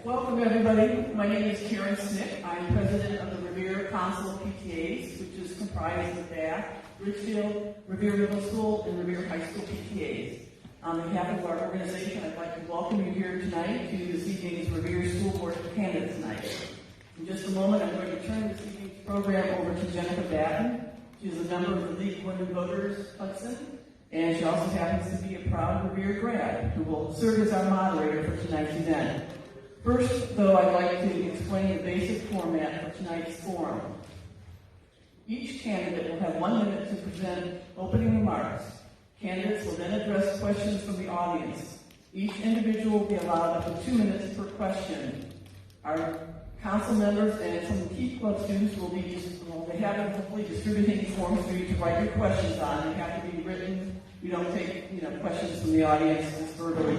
Welcome everybody. My name is Karen Snick. I'm president of the Revere Council of PTAs, which is comprised of Bath, Richfield, Revere Middle School, and Revere High School PTAs. On behalf of our organization, I'd like to welcome you here tonight to this evening's Revere School Board Candidates Night. In just a moment, I'm going to turn this evening's program over to Jennifer Batten. She is a member of the League of Women Voters Hudson, and she also happens to be a proud Revere grad who will serve as our moderator for tonight's event. First, though, I'd like to explain the basic format for tonight's forum. Each candidate will have 1 minute to present opening remarks. Candidates will then address questions from the audience. Each individual will be allowed up to 2 minutes per question. Our council members and some key club students will be hopefully distributing forms for you to write your questions on. They have to be written. We don't take questions from the audience verbally,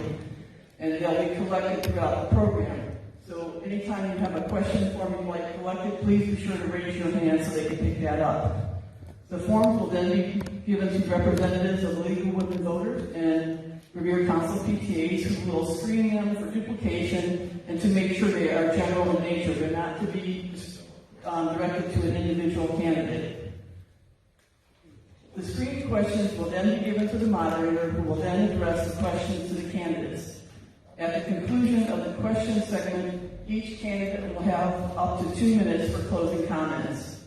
and they'll be collected throughout the program. So anytime you have a question form you'd like collected, please be sure to raise your hand so they can pick that up. The forms will then be given to representatives of the League of Women Voters and Revere Council PTAs who will screen them for duplication and to make sure they are general in nature. They're not to be directed to an individual candidate. The screened questions will then be given to the moderator who will then address the questions to the candidates. At the conclusion of the question segment, each candidate will have up to 2 minutes for closing comments.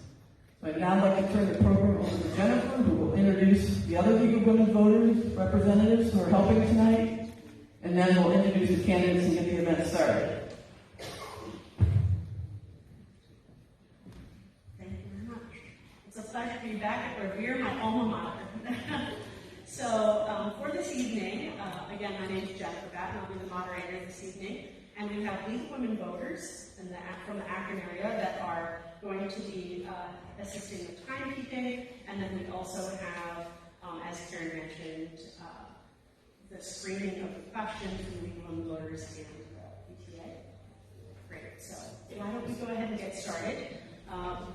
So I'd now like to turn the program over to Jennifer, who will introduce the other League of Women Voters representatives who are helping tonight, and then we'll introduce the candidates and get the event started. Thank you very much. It's a pleasure to be back at Revere, my alma mater. So for this evening, again, my name is Jennifer Batten. I'll be the moderator this evening. And we have League of Women Voters from the Akron area that are going to be assisting with timekeeping. And then we also have, as Karen mentioned, the screening of the questions from League of Women Voters and PTA. Great. So why don't we go ahead and get started?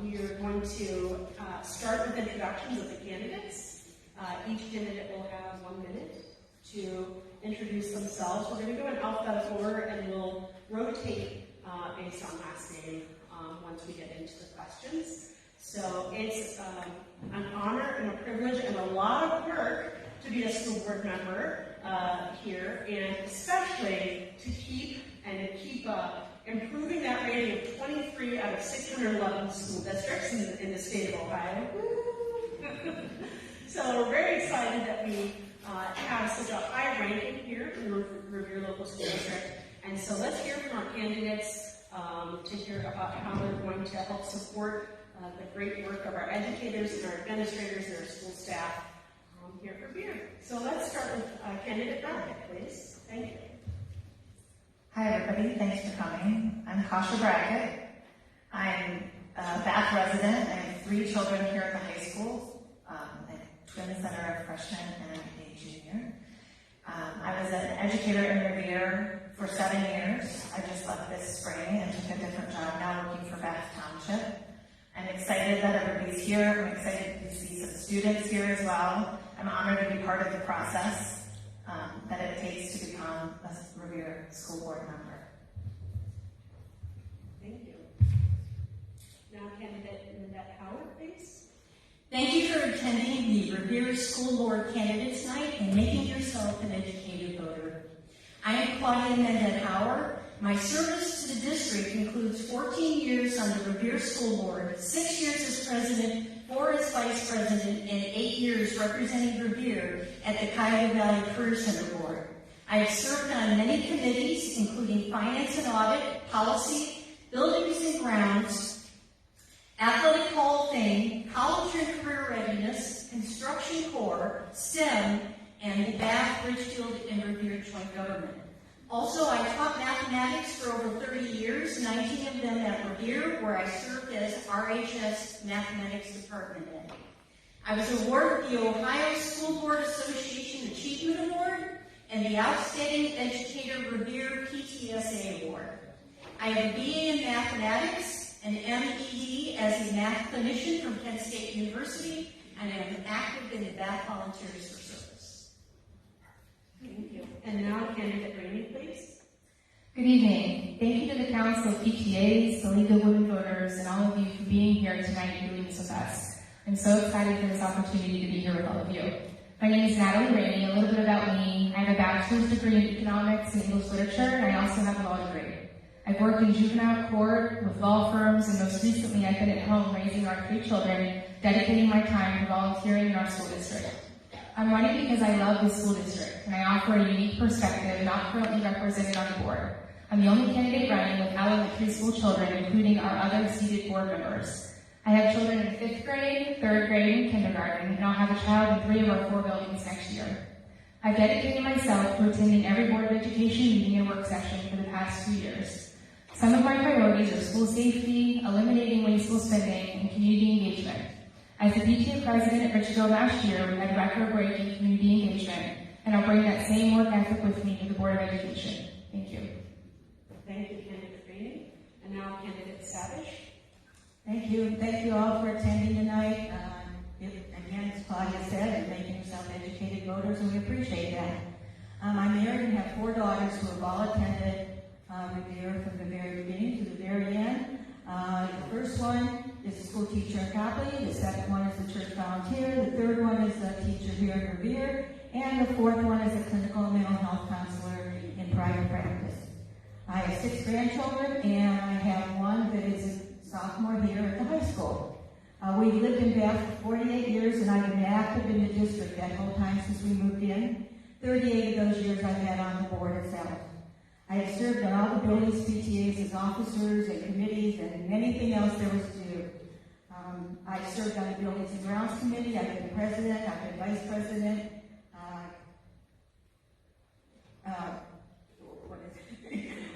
We are going to start with introductions of the candidates. Each candidate will have 1 minute to introduce themselves. We're going to go in alphabetical order and we'll rotate based on last name once we get into the questions. So it's an honor and a privilege and a lot of work to be a school board member here, and especially to keep improving that rating of 23 out of 611 school districts in the state of Ohio. So we're very excited that we have such a high ranking here in the Revere Local School District. And so let's hear from our candidates to hear about how they're going to help support the great work of our educators and our administrators and our school staff here at Revere. So let's start with candidate Brackett, please. Thank you. Hi everybody, thanks for coming. I'm Kasha Brackett. I'm a Bath resident. I have 3 children here at the high school. Twins that are a freshman and a junior. I was an educator in Revere for 7 years. I just left this spring and took a different job, now working for Bath Township. I'm excited that everybody's here. I'm excited to see some students here as well. I'm honored to be part of the process that it takes to become a Revere School Board member. Thank you. Now candidate Minette Howard, please. Thank you for attending the Revere School Board Candidates Night and making yourself an educated voter. I am Claudia Minette Howard. My service to the district includes 14 years on the Revere School Board, 6 years as president, 4 as vice president, and 8 years representing Revere at the Cuyahoga Valley Career Center Board. I have served on many committees, including Finance and Audit, Policy, Buildings and Grounds, Athletic Hall of Fame, College and Career Readiness, Construction Corps, STEM, and the Bath, Richfield, and Revere Joint Government. Also, I taught mathematics for over 30 years, 19 of them at Revere, where I served as RHS Mathematics Department Head. I was awarded the Ohio School Board Association Achievement Award and the Outstanding Educator Revere PTSA Award. I have a BA in Mathematics, an MED as a math clinician from Penn State University, and I am active in the Bath Volunteers for Service. Thank you. And now candidate Rainey, please. Good evening. Thank you to the Council of PTAs, the League of Women Voters, and all of you for being here tonight and doing this with us. I'm so excited for this opportunity to be here with all of you. My name is Natalie Rainey. A little bit about me. I have a bachelor's degree in economics and English literature, and I also have a law degree. I've worked in juvenile court with law firms, and most recently I've been at home raising our 3 children, dedicating my time to volunteering in our school district. I'm running because I love the school district, and I offer a unique perspective not currently represented on the board. I'm the only candidate running with elementary school children, including our other seated board members. I have children in 5th grade, 3rd grade, and kindergarten, and I'll have a child in 3 of our 4 buildings next year. I've dedicated myself to attending every Board of Education meeting and work session for the past 2 years. Some of my priorities are school safety, eliminating wasteful spending, and community engagement. As the PTA president at Richfield last year, we had record-breaking community engagement, and I'll bring that same work ethic with me to the Board of Education. Thank you. Thank you, Candidate Rainey. And now Candidate Savage. Thank you. Thank you all for attending tonight. Again, as Claudia said, you're making yourself educated voters, and we appreciate that. I'm married and have 4 daughters who have all attended Revere from the very beginning to the very end. The first one is a school teacher in Copley. The second one is a church volunteer. The third one is a teacher here in Revere. And the fourth one is a clinical and mental health counselor in private practice. I have 6 grandchildren, and I have one that is a sophomore here at the high school. We've lived in Bath for 48 years, and I've been active in the district that whole time since we moved in. 38 of those years I've been on the board itself. I have served on all the buildings PTAs as officers and committees and anything else there was to do. I've served on the Buildings and Grounds Committee. I've been president. I've been vice president.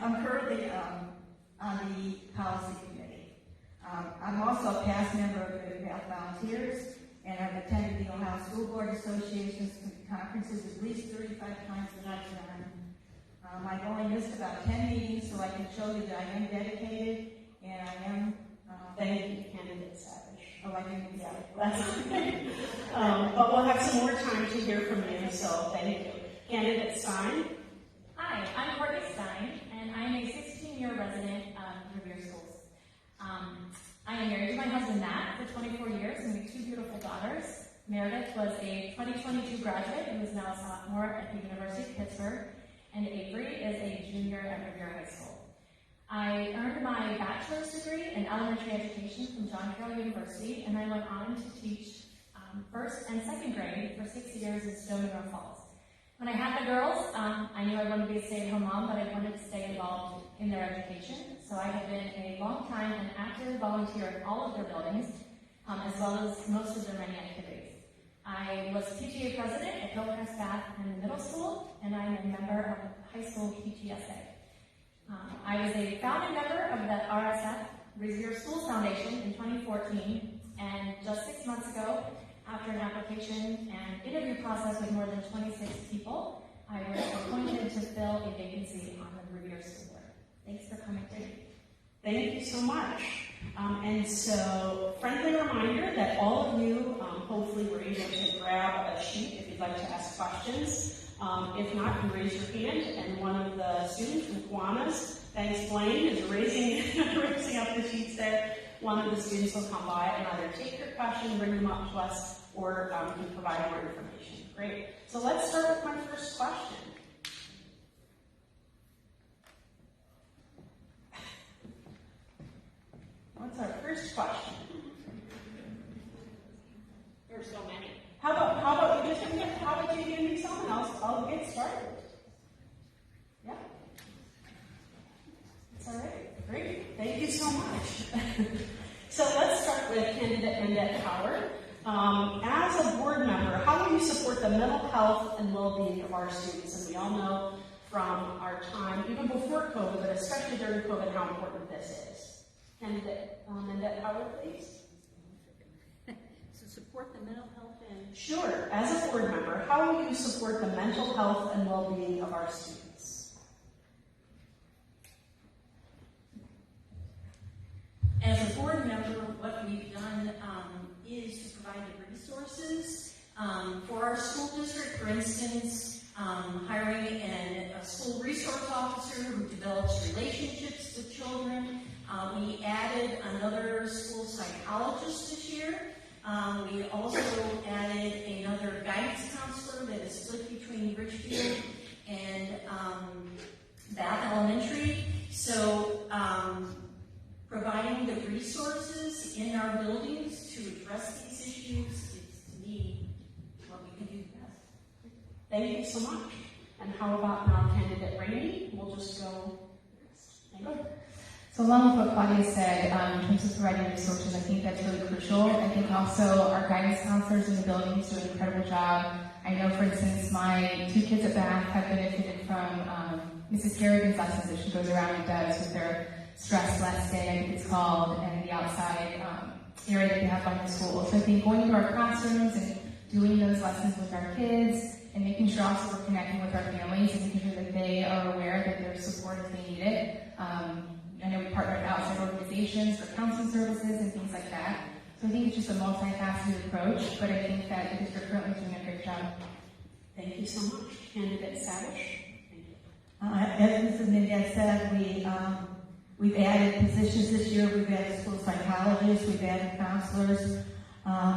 I'm currently on the policy committee. I'm also a past member of the Bath Volunteers, and I've attended the Ohio School Board Association's conferences at least 35 times that I've done. I've only missed about 10 meetings, so I can show you that I am dedicated, and I am... Thank you, Candidate Savage. Oh, I didn't, yeah. That's okay. But we'll have some more time to hear from you, so thank you. Candidate Stein. Hi, I'm Courtney Stein, and I'm a 16-year resident of Revere Schools. I am married to my husband Matt for 24 years, and we have 2 beautiful daughters. Meredith was a 2022 graduate and is now a sophomore at the University of Pittsburgh, and Avery is a junior at Revere High School. I earned my bachelor's degree in elementary education from John Carroll University, and I went on to teach 1st and 2nd grade for 6 years in Stone River Falls. When I had the girls, I knew I wanted to be a stay-at-home mom, but I wanted to stay involved in their education. So I have been a long time and active volunteer in all of their buildings, as well as most of their many activities. I was PTA president at Hillcrest Bath in the middle school, and I'm a member of the high school PTSA. I was a founding member of the RSF, Revere Schools Foundation, in 2014, and just 6 months ago, after an application and interview process with more than 26 people, I was appointed to fill a vacancy on the Revere School Board. Thanks for coming today. Thank you so much. And so, friendly reminder that all of you hopefully were able to grab a sheet if you'd like to ask questions. If not, you raise your hand, and one of the students from Kiwanis, thanks Blaine, is raising up the sheets there. One of the students will come by and either take your question, bring them up to us, or can provide more information. Great. So let's start with my first question. What's our first question? There's so many. How about you give me some and I'll get started. Yeah? It's all right. Great. Thank you so much. So let's start with Candidate Mendette Howard. As a board member, how do you support the mental health and well-being of our students? And we all know from our time, even before COVID, but especially during COVID, how important this is. Candidate Mendette Howard, please. To support the mental health and... Sure. As a board member, how will you support the mental health and well-being of our students? As a board member, what we've done is to provide the resources for our school district. For instance, hiring a school resource officer who develops We also added another guidance counselor that is split between Richfield and Bath Elementary. So providing the resources in our buildings to address these issues is, to me, what we can do best. Thank you so much. And how about now candidate Rainey? We'll just go next. Thank you. So along with what Claudia said, in terms of providing resources, I think that's really crucial. I think also our guidance counselors in the buildings do an incredible job. I know, for instance, my 2 kids at Bath have benefited from Mrs. Kerrigan's lessons that she goes around and does with their stress lesson, I think it's called, and the outside area that they have on the school. So I think going into our classrooms and doing those lessons with our kids and making sure also we're connecting with our families and making sure that they are aware that there's support if they need it. I know we partner with outside organizations for counseling services and things like that. So I think it's just a multifaceted approach, but I think that the district currently is doing a great job. Thank you so much. Candidate Savish. As Mrs. Mendez said, we've added positions this year. We've added school psychologists, we've added counselors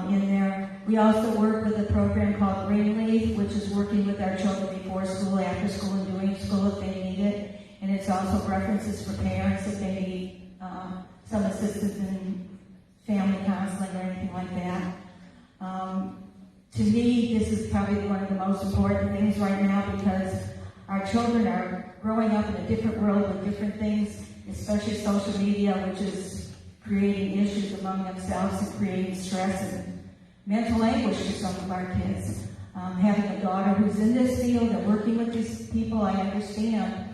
in there. We also work with a program called Greenleaf, which is working with our children before school, after school, and during school if they need it. And it's also references for parents if they need some assistance in family counseling or anything like that. To me, this is probably one of the most important things right now because our children are growing up in a different world with different things, especially social media, which is creating issues among themselves and creating stress and mental anguish for some of our kids. Having a daughter who's in this field and working with these people, I understand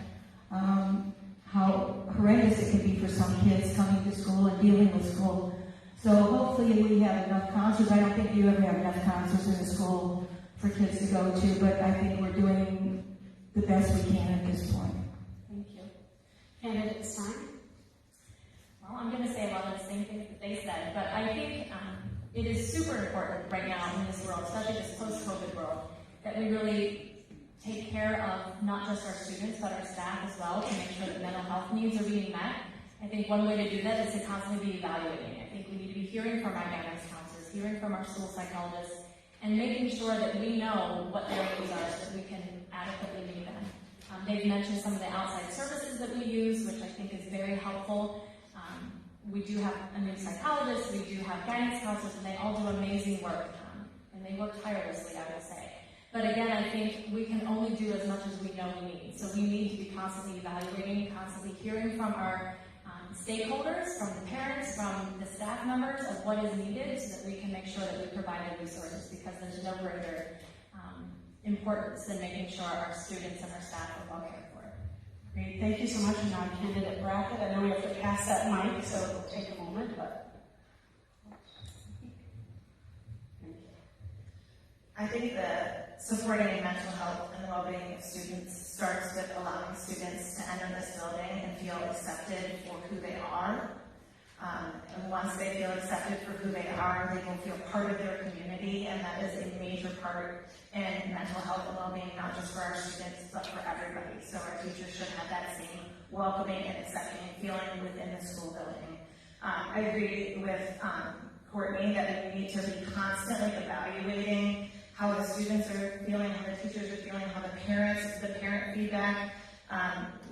how horrendous it can be for some kids coming to school and dealing with school. So hopefully we have enough counselors. I don't think you ever have enough counselors in the school for kids to go to, but I think we're doing the best we can at this point. Thank you. Candidate Stein. Well, I'm going to say a lot of the same things that they said, but I think it is super important right now in this world, especially this post-COVID world, that we really take care of not just our students, but our staff as well, to make sure that mental health needs are being met. I think one way to do that is to constantly be evaluating. I think we need to be hearing from our guidance counselors, hearing from our school psychologists, and making sure that we know what their needs are so that we can adequately meet them. They've mentioned some of the outside services that we use, which I think is very helpful. We do have a new psychologist, we do have guidance counselors, and they all do amazing work, and they work tirelessly, I would say. But again, I think we can only do as much as we know we need. So we need to be constantly evaluating, constantly hearing from our stakeholders, from the parents, from the staff members of what is needed so that we can make sure that we provide the resources, because there's no greater importance than making sure our students and our staff are well cared for. Great, thank you so much. And now candidate Brackett. I know we have to pass that mic, so it'll take a moment, but thank you. I think that supporting mental health and the well-being of students starts with allowing students to enter this building and feel accepted for who they are. And once they feel accepted for who they are, they will feel part of their community, and that is a major part in mental health and well-being, not just for our students, but for everybody. So our teachers should have that same welcoming and accepting feeling within the school building. I agree with Courtney that we need to be constantly evaluating how the students are feeling, how the teachers are feeling, how the parent feedback.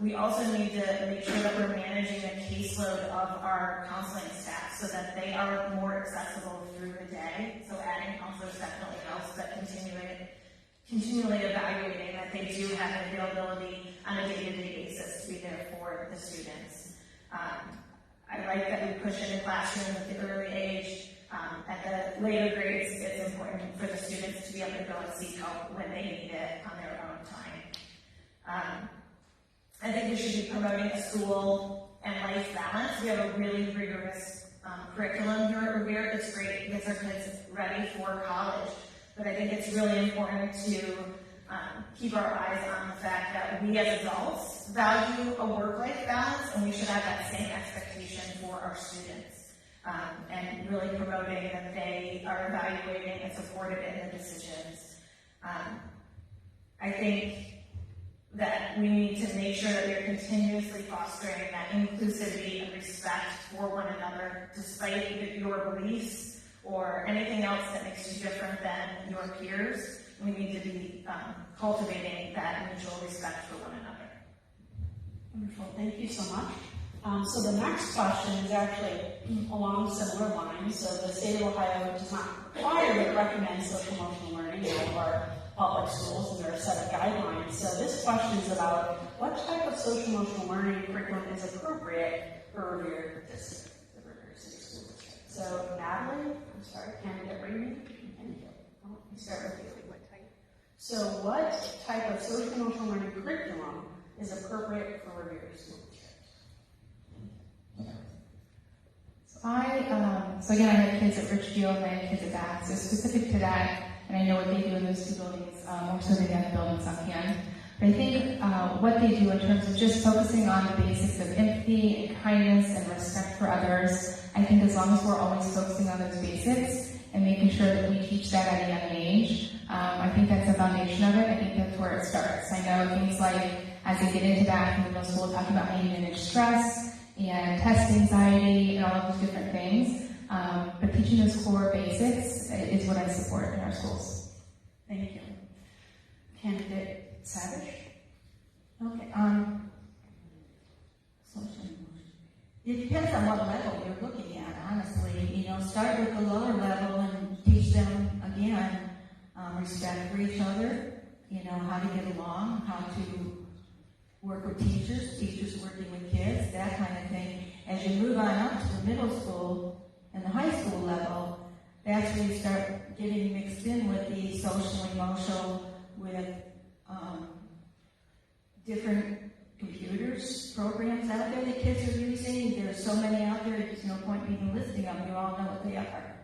We also need to make sure that we're managing the caseload of our counseling staff so that they are more accessible through the day. So adding counselors definitely helps, but continually evaluating that they do have availability on a day-to-day basis to be there for the students. I like that we push into classroom at the early age. At the later grades, it's important for the students to be able to go and seek help when they need it on their own time. I think we should be promoting a school and life balance. We have a really rigorous curriculum here at Revere. It's great. It gets our kids ready for college. But I think it's really important to keep our eyes on the fact that we as adults value a work-life balance, and we should have that same expectation for our students. And really promoting that they are evaluating and supported in the decisions. I think that we need to make sure that we are continuously fostering that inclusivity and respect for one another, despite your beliefs or anything else that makes you different than your peers. We need to be cultivating that mutual respect for one another. Wonderful, thank you so much. So the next question is actually along similar lines. So the state of Ohio does not require but recommends social emotional learning in all of our public schools, and there are a set of guidelines. So this question is about what type of social emotional learning curriculum is appropriate for Revere District, the Revere City School District. So Natalie, I'm sorry, candidate Rainey, and you. Let me start with you. So what type of social emotional learning curriculum is appropriate for Revere School District? So again, I have kids at Richfield and I have kids at Bath, so specific to that, and I know what they do in those two buildings, more so than the other buildings on hand. But I think what they do in terms of just focusing on the basics of empathy and kindness and respect for others, I think as long as we're always focusing on those basics and making sure that we teach that at a young age, I think that's the foundation of it. I think that's where it starts. I know things like, as they get into that in middle school, talking about how you manage stress and test anxiety and all of those different things. But teaching those core basics is what I support in our schools. Thank you. Candidate Savage? Okay, it depends on what level you're looking at, honestly. Start with the lower level and teach them, again, respect for each other, how to get along, how to work with teachers working with kids, that kind of thing. As you move on up to the middle school and the high school level, that's where you start getting mixed in with the social, emotional, with different computers, programs out there that kids are using. There's so many out there, there's no point even listing them. You all know what they are.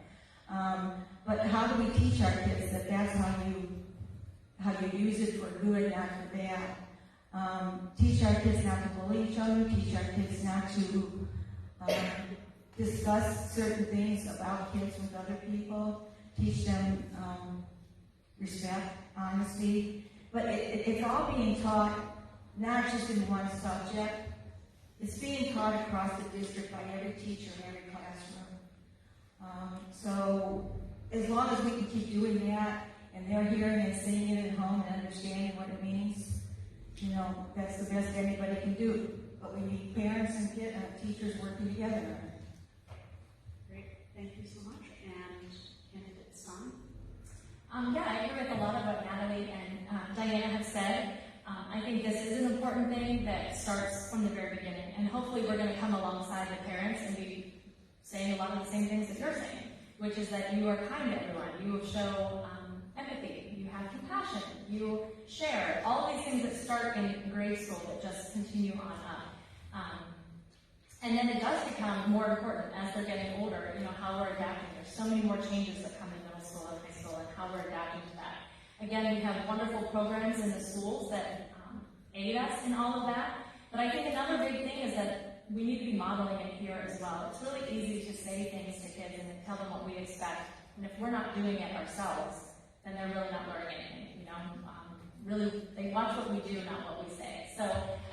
But how do we teach our kids that that's how you use it for good, not for bad? Teach our kids not to bully each other. Teach our kids not to discuss certain things about kids with other people. Teach them respect, honesty. But it's all being taught not just in one subject. It's being taught across the district by every teacher in every classroom. So as long as we can keep doing that, and they're hearing and seeing it at home and understanding what it means, that's the best anybody can do. But we need parents and teachers working together. Great, thank you so much. And candidate Son? Yeah, I agree with a lot of what Natalie and Diana have said. I think this is an important thing that starts from the very beginning, and hopefully we're going to come alongside the parents and be saying a lot of the same things that you're saying, which is that you are kind to everyone, you show empathy, you have compassion, you share, all these things that start in grade school that just continue on up. And then it does become more important as they're getting older, how we're adapting. There's so many more changes that come in middle school and high school and how we're adapting to that. Again, we have wonderful programs in the schools that aid us in all of that. But I think another big thing is that we need to be modeling it here as well. It's really easy to say things to kids and tell them what we expect. And if we're not doing it ourselves, then they're really not learning anything. Really, they watch what we do, not what we say. So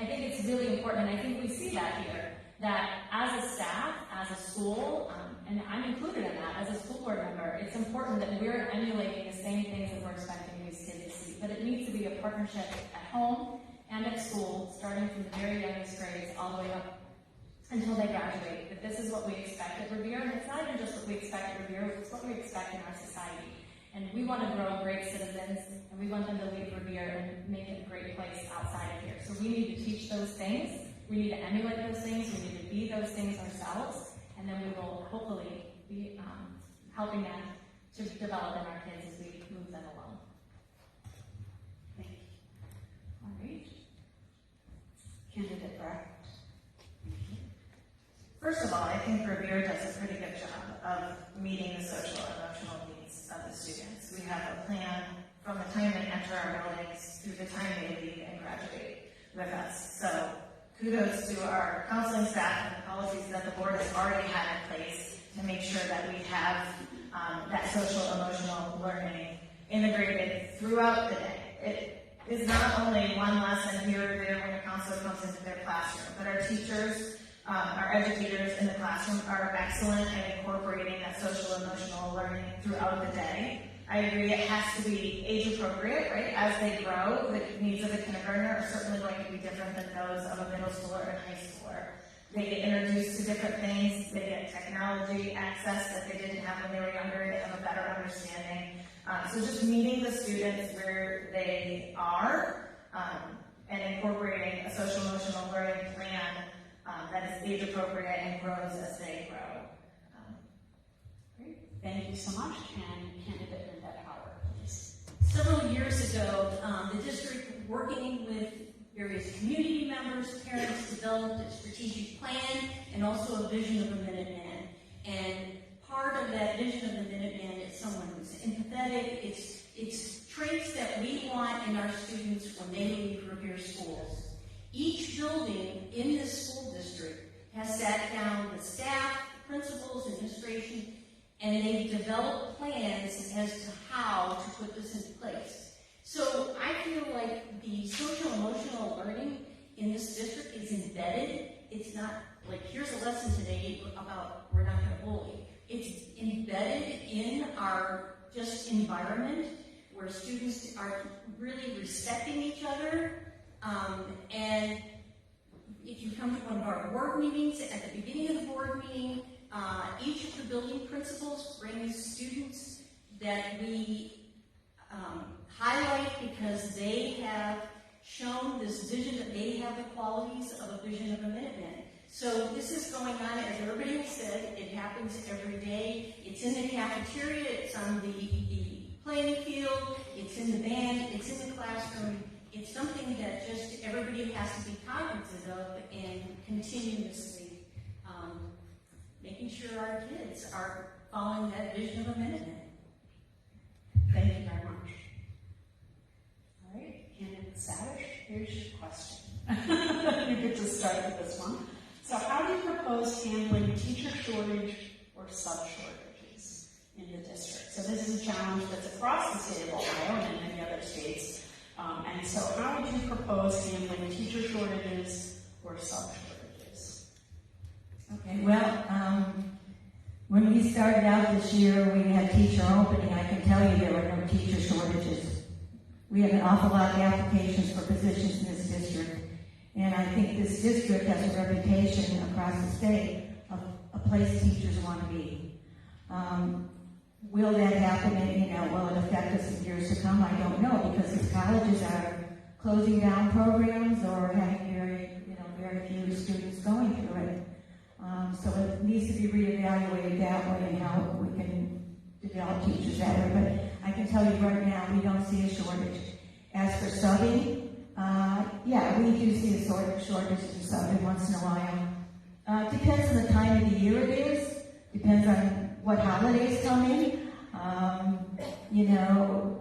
I think it's really important, and I think we see that here, that as a staff, as a school, and I'm included in that, as a school board member, it's important that we're emulating the same things that we're expecting these kids to see. But it needs to be a partnership at home and at school, starting from the very youngest grades all the way up until they graduate. That this is what we expect at Revere, and it's not even just what we expect at Revere, it's what we expect in our society. And we want to grow great citizens, and we want them to leave Revere and make it a great place outside of here. So we need to teach those things, we need to emulate those things, we need to be those things ourselves, and then we will hopefully be helping them to develop in our kids as we move them along. Thank you. All right. Candidate Brackett. First of all, I think Revere does a pretty good job of meeting the social and emotional needs of the students. We have a plan from the time they enter our buildings through the time they leave and graduate with us. So kudos to our counseling staff and the policies that the board has already had in place to make sure that we have that social emotional learning integrated throughout the day. It is not only one lesson here or there when a counselor comes into their classroom, but our teachers Our educators in the classroom are excellent at incorporating that social emotional learning throughout the day. I agree it has to be age appropriate, right? As they grow, the needs of a kindergartner are certainly going to be different than those of a middle schooler and high schooler. They get introduced to different things, they get technology access that they didn't have when they were younger, they have a better understanding. So just meeting the students where they are and incorporating a social emotional learning plan that is age appropriate and grows as they grow. Great. Thank you so much. And candidate Lynette Howard, please. Several years ago, the district, working with various community members, parents, developed a strategic plan and also a vision of a Minuteman. And part of that vision of the Minuteman is someone who's empathetic. It's traits that we want in our students when they leave Revere schools. Each building in this school district has sat down with staff, principals, administration, and they've developed plans as to how to put this in place. So I feel like the social emotional learning in this district is embedded. It's not like, here's a lesson today about we're not going to bully. It's embedded in our just environment where students are really respecting each other. And if you come to one of our board meetings, at the beginning of the board meeting, each of the building principals brings students that we highlight because they have shown this vision that they have the qualities of a vision of a Minuteman. So this is going on, as everybody has said, it happens every day. It's in the cafeteria, it's on the playing field, it's in the band, it's in the classroom. It's something that just everybody has to be cognizant of and continuously making sure our kids are following that vision of a Minuteman. Thank you very much. All right, candidate Savage, here's your question. You get to start with this one. So how do you propose handling teacher shortage or sub-shortages in the district? So this is a challenge that's across the state of Ohio and in many other states. And so how would you propose handling teacher shortages or sub-shortages? Okay, well, when we started out this year, we had teacher opening. I can tell you there were no teacher shortages. We have an awful lot of applications for positions in this district. And I think this district has a reputation across the state of a place teachers want to be. Will that happen? And, will it affect us in years to come? I don't know, because these colleges are closing down programs or having very few students going through it. So it needs to be reevaluated that way and how we can develop teachers that way. But I can tell you right now, we don't see a shortage. As for subbing, yeah, we do see a shortage of subbing once in a while. Depends on the time of the year it is. Depends on what holidays come in.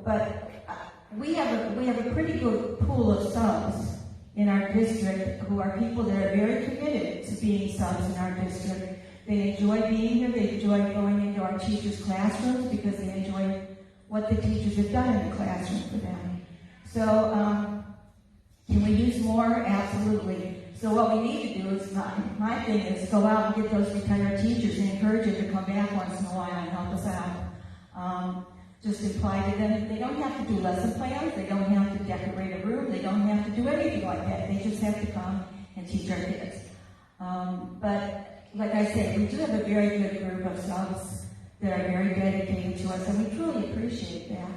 But we have a pretty good pool of subs in our district who are people that are very committed to being subs in our district. They enjoy being here. They enjoy going into our teachers' classrooms because they enjoy what the teachers have done in the classroom for them. So, can we use more? Absolutely. So what we need to do is, my thing is go out and get those retired teachers and encourage them to come back once in a while and help us out. Just imply to them they don't have to do lesson plans, they don't have to decorate a room, they don't have to do anything like that. They just have to come and teach our kids. But like I said, we do have a very good group of subs that are very dedicated to us, and we truly appreciate that.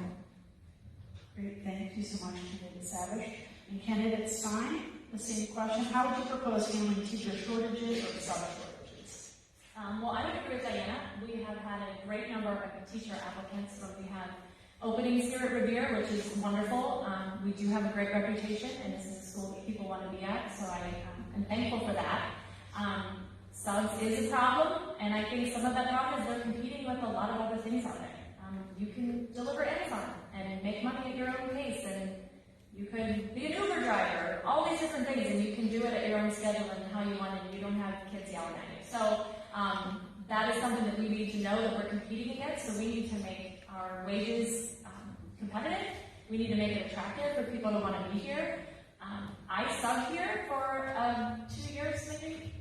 Great, thank you so much, Candidate Savage. And Candidate Stein, the same question. How would you propose handling teacher shortages or sub-shortages? Well, I would agree with Diana. We have had a great number of teacher applicants, but we have openings here at Revere, which is wonderful. We do have a great reputation, and this is a school that people want to be at, so I am thankful for that. Subs is a problem, and I think some of that problem is they're competing with a lot of other things out there. You can deliver Amazon and make money at your own pace, and you could be an Uber driver, all these different things, and you can do it at your own schedule and how you want it, and you don't have kids yelling at you. So that is something that we need to know that we're competing against, so we need to make our wages competitive. We need to make it attractive for people to want to be here. I subbed here for 2 years, maybe,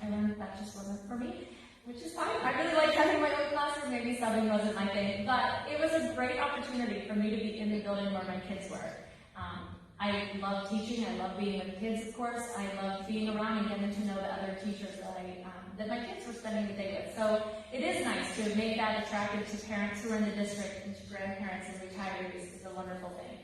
I learned that just wasn't for me, which is fine. I really like having my own classroom. Maybe subbing wasn't my thing, but it was a great opportunity for me to be in the building where my kids were. I love teaching. I love being with kids, of course. I love being around and getting to know the other teachers that my kids were spending the day with. So it is nice to make that attractive to parents who are in the district and to grandparents and retirees. It's a wonderful thing.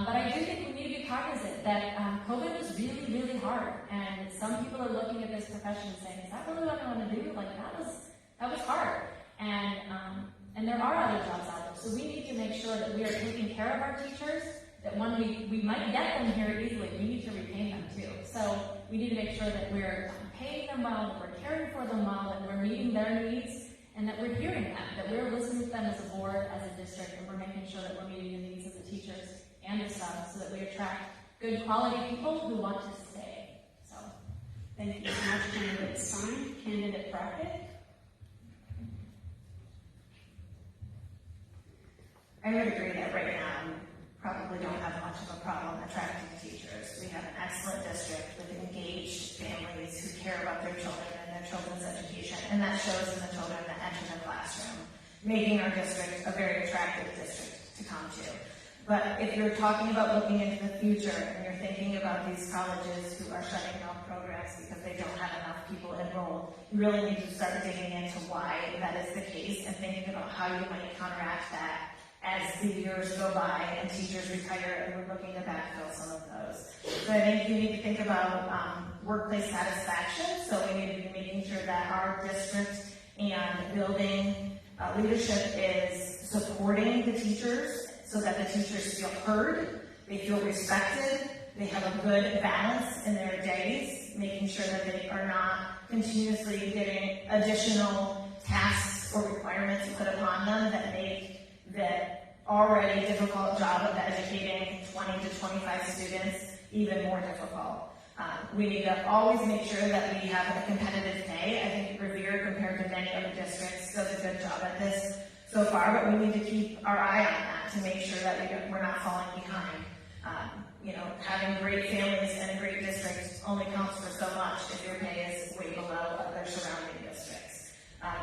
But I do think we need to be cognizant that COVID was really, really hard, and some people are looking at this profession and saying, "Is that really what I want to do?" Like that was hard, and there are other jobs out there. So we need to make sure that we are taking care of our teachers. That when we might get them here easily, we need to retain them too. So we need to make sure that we're paying them well, that we're caring for them well, that we're meeting their needs, and that we're hearing them, that we're listening to them as a board, as a district, and we're making sure that we're meeting the needs of the teachers and the staff so that we attract good quality people who want to stay. So Thank you so much, Candidate Stein. Candidate Brackett? I would agree that right now we probably don't have much of a problem attracting teachers. We have an excellent district with engaged families who care about their children and their children's education, and that shows in the children that enter the classroom, making our district a very attractive district to come to. But if you're talking about looking into the future and you're thinking about these colleges who are shutting down programs because they don't have enough people enrolled, you really need to start digging into why that is the case and thinking about how you might counteract that as the years go by and teachers retire and we're looking to backfill some of those. So I think you need to think about workplace satisfaction. So we need to be making sure that our district and building leadership is supporting the teachers so that the teachers feel heard, they feel respected, they have a good balance in their days, making sure that they are not continuously getting additional tasks or requirements put upon them that make the already difficult job of educating 20 to 25 students even more difficult. We need to always make sure that we have a competitive pay. I think Revere, compared to many other districts, does a good job at this so far, but we need to keep our eye on that to make sure that we're not falling behind. Having great families and a great district only counts for so much if your pay is way below other surrounding districts.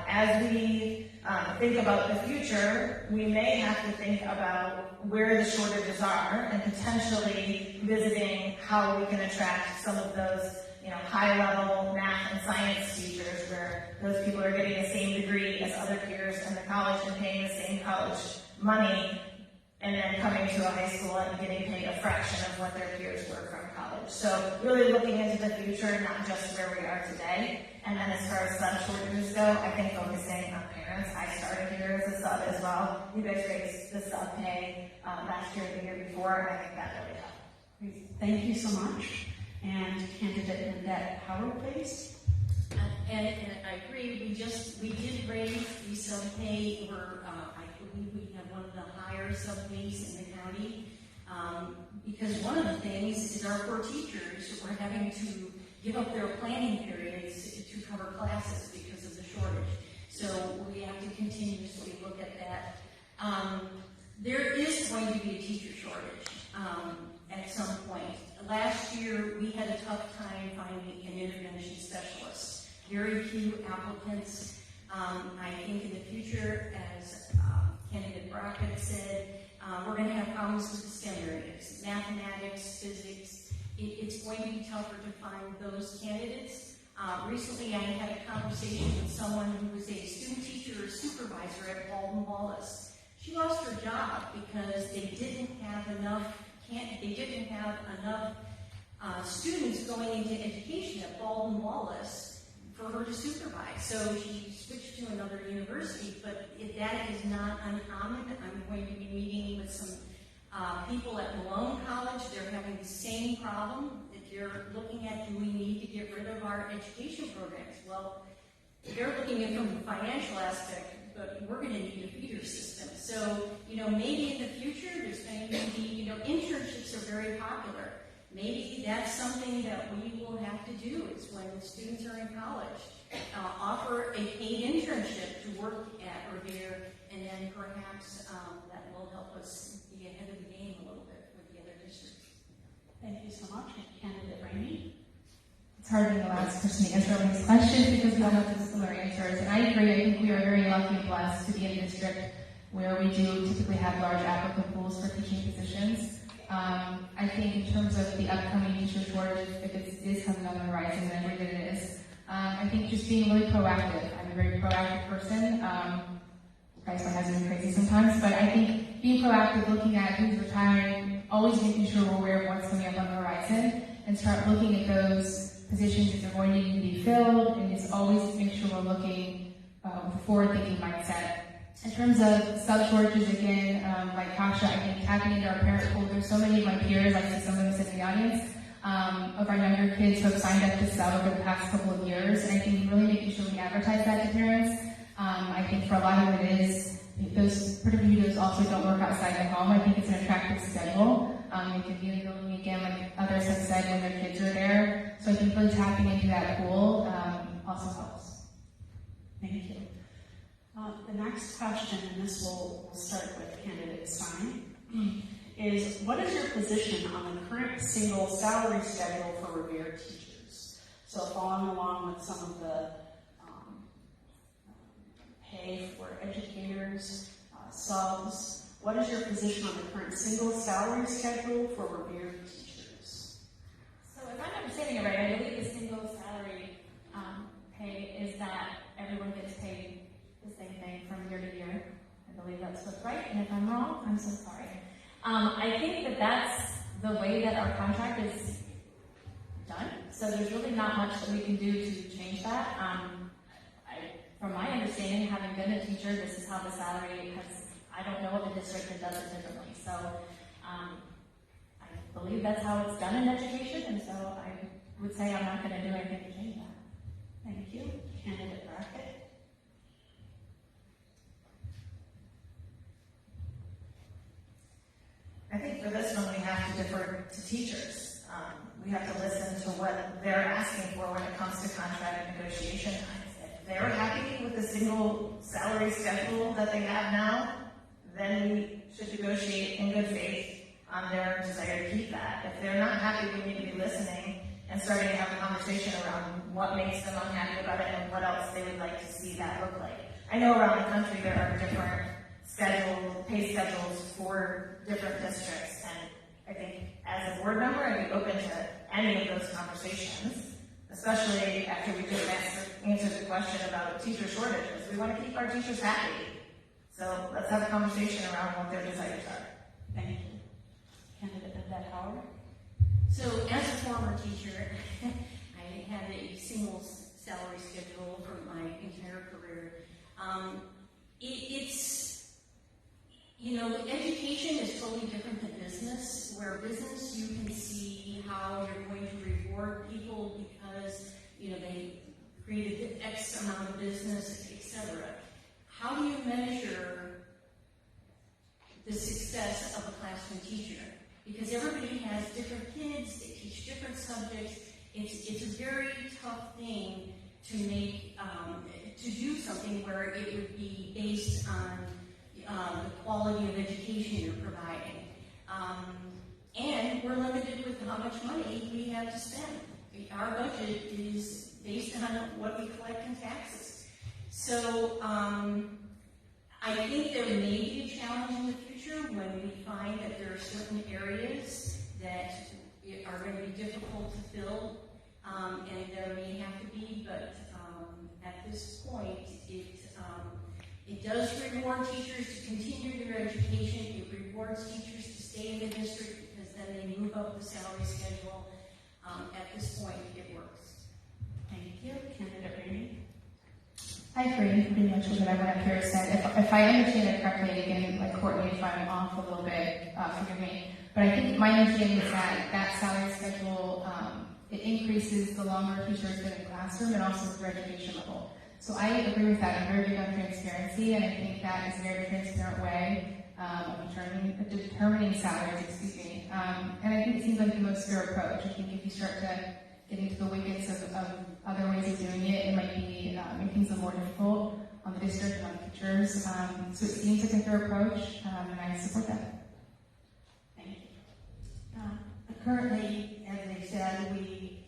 As we think about the future, we may have to think about where the shortages are and potentially visiting how we can attract some of those high-level math and science teachers where those people are getting the same degree as other peers in the college and paying the same college money and then coming to a high school and getting paid a fraction of what their peers were from college. So really looking into the future, not just where we are today. And then as far as sub shortages go, I think focusing on parents. I started here as a sub as well. You guys raised the sub pay last year and the year before, and I think that really helped. Thank you so much. And Candidate Lynette Howard, please. And I agree, we did raise the sub-pay. I believe we have one of the higher sub-pays in the county. Because one of the things is our poor teachers were having to give up their planning periods to cover classes because of the shortage. So we have to continuously look at that. There is going to be a teacher shortage at some point. Last year, we had a tough time finding an intervention specialist. Very few applicants. I think in the future, as Candidate Brackett said, we're going to have problems with the STEM areas, mathematics, physics. It's going to be tougher to find those candidates. Recently, I had a conversation with someone who was a student teacher or supervisor at Walden Wallace. She lost her job because they didn't have enough students going into education at Walden Wallace for her to supervise. So she switched to another university, but if that is not uncommon. I'm going to be meeting with some people at Malone College. They're having the same problem. If they're looking at, do we need to get rid of our education programs? Well, they're looking at it from the financial aspect, but we're going to need a feeder system. So, maybe in the future, there's going to be, internships are very popular. Maybe that's something that we will have to do is when students are in college, offer a paid internship to work at Revere, and then perhaps that will help us be ahead of the game a little bit with the other districts. Thank you so much. Candidate Rainey. It's hard being the last person to answer all these questions because we all have similar answers. And I agree, I think we are very lucky and blessed to be in a district where we do typically have large applicant pools for teaching positions. I think in terms of the upcoming teacher shortage, if it is coming on the horizon, and I believe it is, I think just being really proactive. I'm a very proactive person. Guys, my husband is crazy sometimes, but I think being proactive, looking at who's retiring, always making sure we're aware of what's coming up on the horizon, and start looking at those positions that are going to need to be filled, and just always make sure we're looking forward-thinking mindset. In terms of sub shortages, again, like Kasha, I think tapping into our parent pool, there's so many of my peers, I see some of them sit in the audience, of our younger kids who have signed up to sub over the past couple of years, and I think really making sure we advertise that to parents. I think for a lot of it is, those particularly those also don't work outside the home. I think it's an attractive schedule. It can be in the building again, like others have said, when their kids are there. So I think really tapping into that pool also helps. Thank you. The next question, and this will start with candidate Stein, is what is your position on the current single salary schedule for Revere teachers? So following along with some of the pay for educators, subs, what is your position on the current single salary schedule for Revere teachers? So if I'm understanding it right, I believe the single salary pay is that everyone gets paid the same thing from year to year. I believe that's what's right, and if I'm wrong, I'm so sorry. I think that that's the way that our contract is done, so there's really not much that we can do to change that. From my understanding, having been a teacher, this is how the salary has, I don't know what the district that does it differently, so I believe that's how it's done in education, and so I would say I'm not going to do anything to change that. Thank you. Candidate Brackett. I think for this one, we have to defer to teachers. We have to listen to what they're asking for when it comes to contract and negotiation times. If they're happy with the single salary schedule that they have now, then we should negotiate in good faith on their desire to keep that. If they're not happy, we need to be listening and starting to have a conversation around what makes them unhappy about it and what else they would like to see that look like. I know around the country there are different pay schedules for different districts, and I think as a board member, I'd be open to any of those conversations, especially after we just answered the question about teacher shortages. We want to keep our teachers happy. So let's have a conversation around what their desires are. Thank you. Candidate Yvette Howard. So as a former teacher, I had a single salary schedule for my entire career. Education is totally different than business. Where business, you can see how you're going to reward people because, they created X amount of business, etc. How do you measure the success of a classroom teacher? Because everybody has different kids, they teach different subjects. It's a very tough thing to make, to do something where it would be based on the quality of education you're providing. And we're limited with how much money we have to spend. Our budget is based on what we collect in taxes. So I think there may be a challenge in the future when we find that there are certain areas that are going to be difficult to fill, and there may have to be, but at this point, it does reward teachers to continue their education. It rewards teachers to stay in the district because then they move up the salary schedule. At this point, it works. Thank you. Candidate Rainey. I agree pretty much with what everyone up here said. If I understand it correctly, again, like Courtney, if I'm off a little bit, forgive me. But I think my understanding is that salary schedule, it increases the longer teachers been in the classroom and also their education level. So I agree with that. I'm very big on transparency, and I think that is a very transparent way of determining salaries, and I think it seems like the most fair approach. I think if you start to get into the wickets of other ways of doing it, it might be make things a little more difficult on the district and on teachers. So it seems like a fair approach, and I support that. Thank you. Currently, as they said, we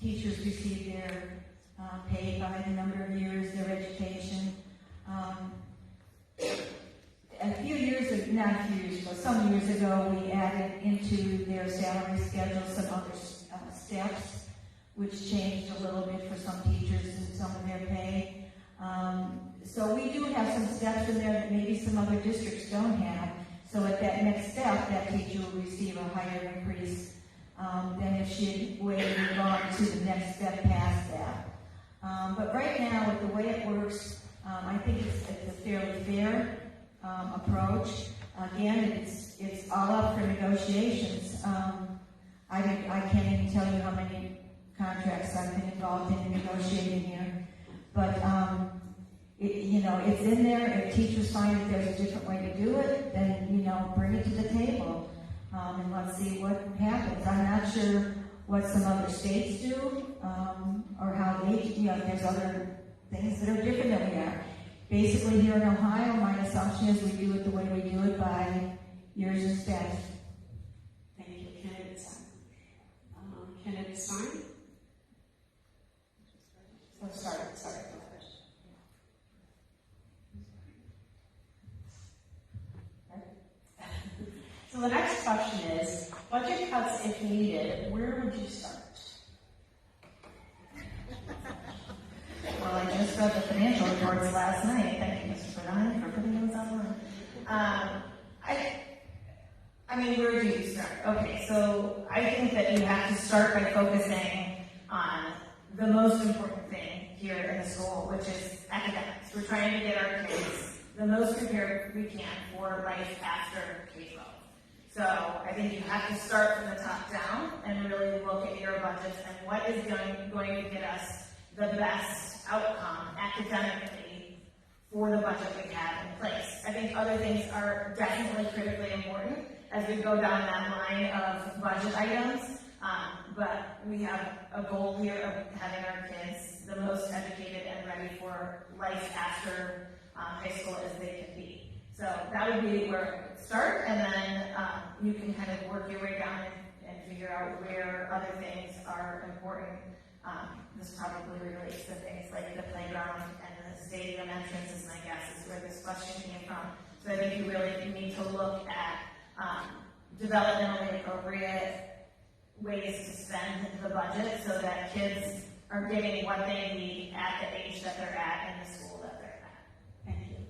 teachers receive their pay by the number of years, their education. Some years ago, we added into their salary schedule some other steps, which changed a little bit for some teachers and some of their pay. So we do have some steps in there that maybe some other districts don't have. So at that next step, that teacher will receive a higher increase than if she had waited and gone to the next step past that. But right now, with the way it works, I think it's a fairly fair approach. Again, it's all up for negotiations. I can't even tell you how many contracts I've been involved in negotiating here. But it's in there. If teachers find that there's a different way to do it, then bring it to the table, and let's see what happens. I'm not sure what some other states do, or how they. There's other things that are different than we are. Basically, here in Ohio, my assumption is we do it the way we do it by years and steps. Thank you, Candidate Stein. Candidate Stein? Oh, sorry. So the next question is, budget cuts if needed, where would you start? Well, I just read the financial reports last night. Thank you, Mr. Bernard, for putting those online. I mean, where do you start? Okay, so I think that you have to start by focusing on the most important thing here in the school, which is academics. We're trying to get our kids the most prepared we can for life after K-12. So I think you have to start from the top down and really look at your budgets and what is going to get us the best outcome academically for the budget we have in place. I think other things are definitely critically important as we go down that line of budget items, but we have a goal here of having our kids the most educated and ready for life after high school as they can be. So that would be where I would start, and then you can kind of work your way down and figure out where other things are important. This probably relates to things like the playground and the stadium entrances, my guess is where this question came from. So I think you really need to look at developmentally appropriate ways to spend the budget so that kids are getting what they need at the age that they're at in the school that they're at. Thank you.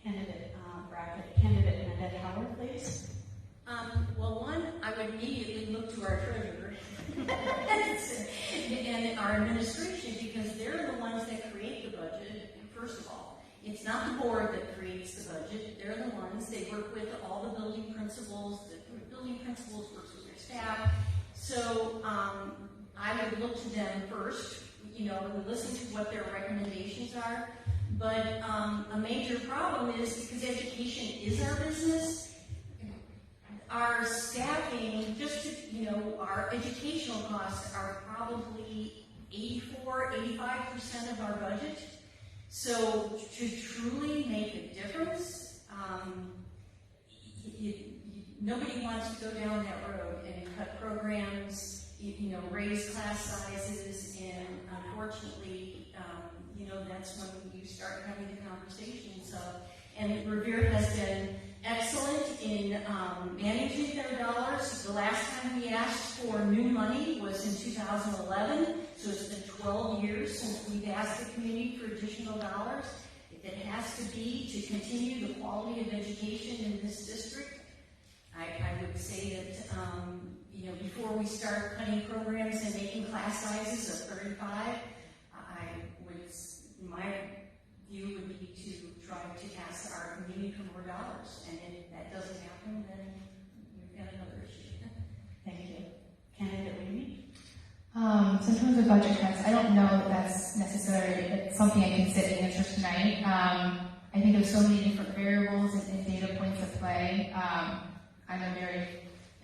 Candidate Brackett. Candidate Annette Howard, please. Well, one, I would immediately look to our treasurer and our administration, because they're the ones that create the budget. First of all, it's not the board that creates the budget. They're the ones. They work with all the building principals. The building principals work with their staff. So I would look to them first, and listen to what their recommendations are. But a major problem is, because education is our business, our staffing, our educational costs are probably 85% of our budget. So to truly make a difference, nobody wants to go down that road and cut programs, raise class sizes, and unfortunately, that's when you start having the conversations. And Revere has been excellent in managing their dollars. The last time we asked for new money was in 2011, so it's been 12 years since we've asked the community for additional dollars. If it has to be to continue the quality of education in this district, I would say that before we start cutting programs and making class sizes of 35, my view would be to try to ask our community for more dollars, and if that doesn't happen, then we've got another issue. Thank you. Candidate Ramey? So in terms of budget cuts, I don't know that that's necessarily something I can sit and answer tonight. I think there's so many different variables and data points at play. I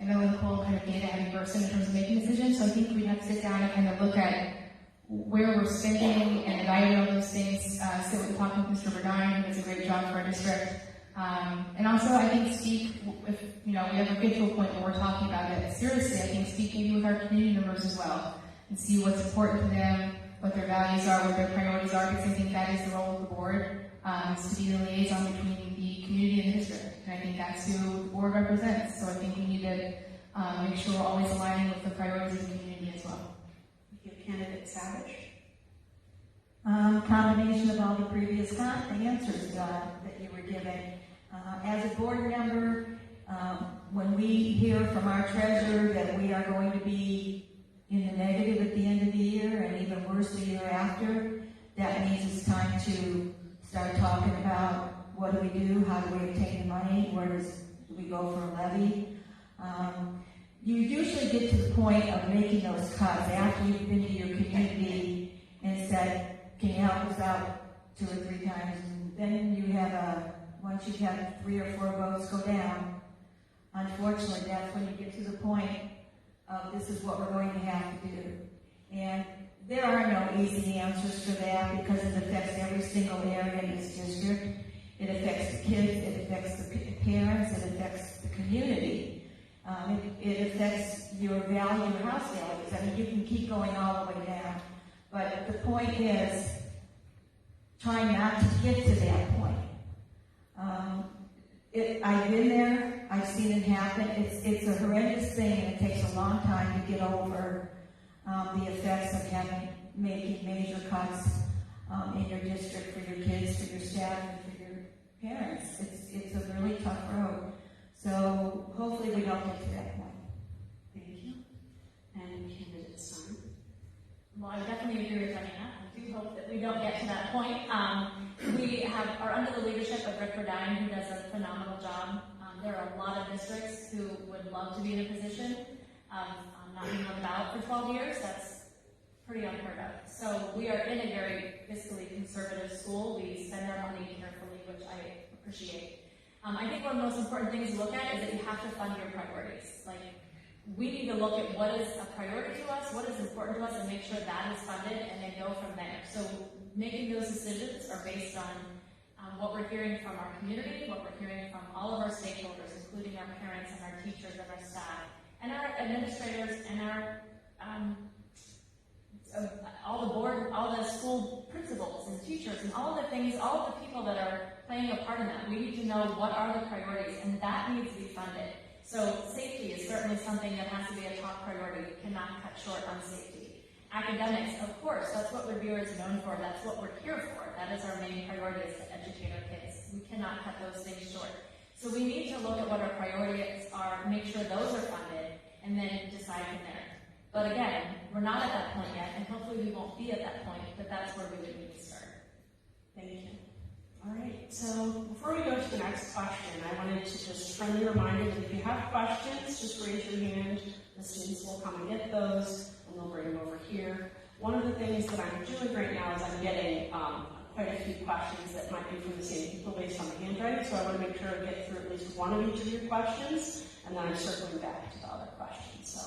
know Nicole kind of data-heavy person in terms of making decisions, so I think we have to sit down and kind of look at where we're spending and evaluate all those things. So we're talking with Mr. Bernard, who does a great job for our district. And also, I think if we ever get to a point where we're talking about it seriously, I think speak maybe with our community members as well. and see what's important to them, what their values are, what their priorities are, because I think that is the role of the board, is to be the liaison between the community and the district. And I think that's who the board represents. So I think we need to make sure we're always aligning with the priorities of the community as well. Thank you, Candidate Savage. Combination of all the previous answers that you were given. As a board member, when we hear from our treasurer that we are going to be in the negative at the end of the year and even worse the year after, that means it's time to start talking about what do we do, how do we obtain the money, where do we go for a levy. You usually get to the point of making those cuts after you've been to your community and said, can you help us out 2 or 3 times? And then you have once you've had 3 or 4 votes go down, unfortunately, that's when you get to the point of this is what we're going to have to do. And there are no easy answers for that because it affects every single area in this district. It affects the kids, it affects the parents, it affects the community. It affects your value, your house values. I mean, you can keep going all the way down. But the point is, trying not to get to that point. I've been there, I've seen it happen. It's a horrendous thing, and it takes a long time to get over the effects of making major cuts in your district for your kids, for your staff, and for your parents. It's a really tough road. So hopefully we don't get to that point. Thank you. And Candidate Stein. Well, I definitely agree with Diana. I do hope that we don't get to that point. We are under the leadership of Rick Verdine, who does a phenomenal job. There are a lot of districts who would love to be in a position of not being on the ballot for 12 years. That's pretty unheard of. So we are in a very fiscally conservative school. We spend our money carefully, which I appreciate. I think one of the most important things to look at is that you have to fund your priorities. Like, we need to look at what is a priority to us, what is important to us, and make sure that is funded, and then go from there. So making those decisions are based on what we're hearing from our community, what we're hearing from all of our stakeholders, including our parents and our teachers and our staff, and our administrators, and our all the school principals and teachers, and all the things, all the people that are playing a part in that. We need to know what are the priorities, and that needs to be funded. So safety is certainly something that has to be a top priority. We cannot cut short on safety. Academics, of course, that's what Revere is known for. That's what we're here for. That is our main priority, is to educate our kids. We cannot cut those things short. So we need to look at what our priorities are, make sure those are funded, and then decide from there. But again, we're not at that point yet, and hopefully we won't be at that point, but that's where we would need to start. Thank you. All right, so before we go to the next question, I wanted to just friendly remind you that if you have questions, just raise your hand. The students will come and get those, and they'll bring them over here. One of the things that I'm doing right now is I'm getting quite a few questions that might be from the same people based on the handwriting, so I want to make sure I get through at least one of each of your questions, and then I'm circling back to the other questions. So,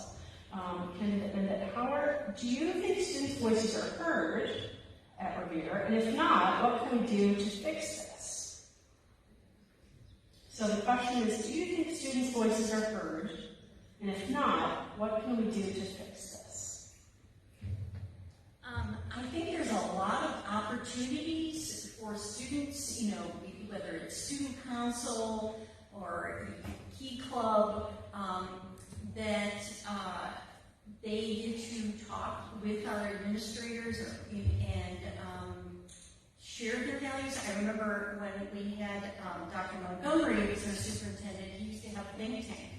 Candidate Howard, do you think students' voices are heard at Revere? And if not, what can we do to fix this? So the question is, do you think students' voices are heard? And if not, what can we do to fix this? I think there's a lot of opportunities for students, whether it's student council or Key Club, that they get to talk with our administrators and share their values. I remember when we had Dr. Montgomery, who was our superintendent, he used to have a think tank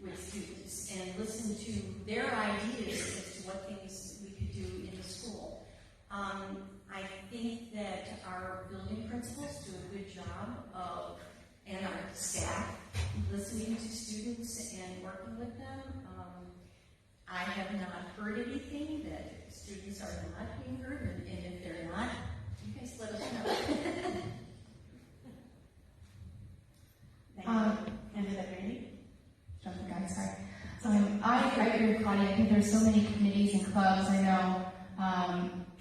with students and listen to their ideas as to what things we could do in the school. I think that our building principals do a good job and our staff, listening to students and working with them. I have not heard anything that students are not being heard, and if they're not, you guys let us know. Thank you. Candidate Randy? Jump the gun, sorry. I agree with Claudia. I think there's so many committees and clubs. I know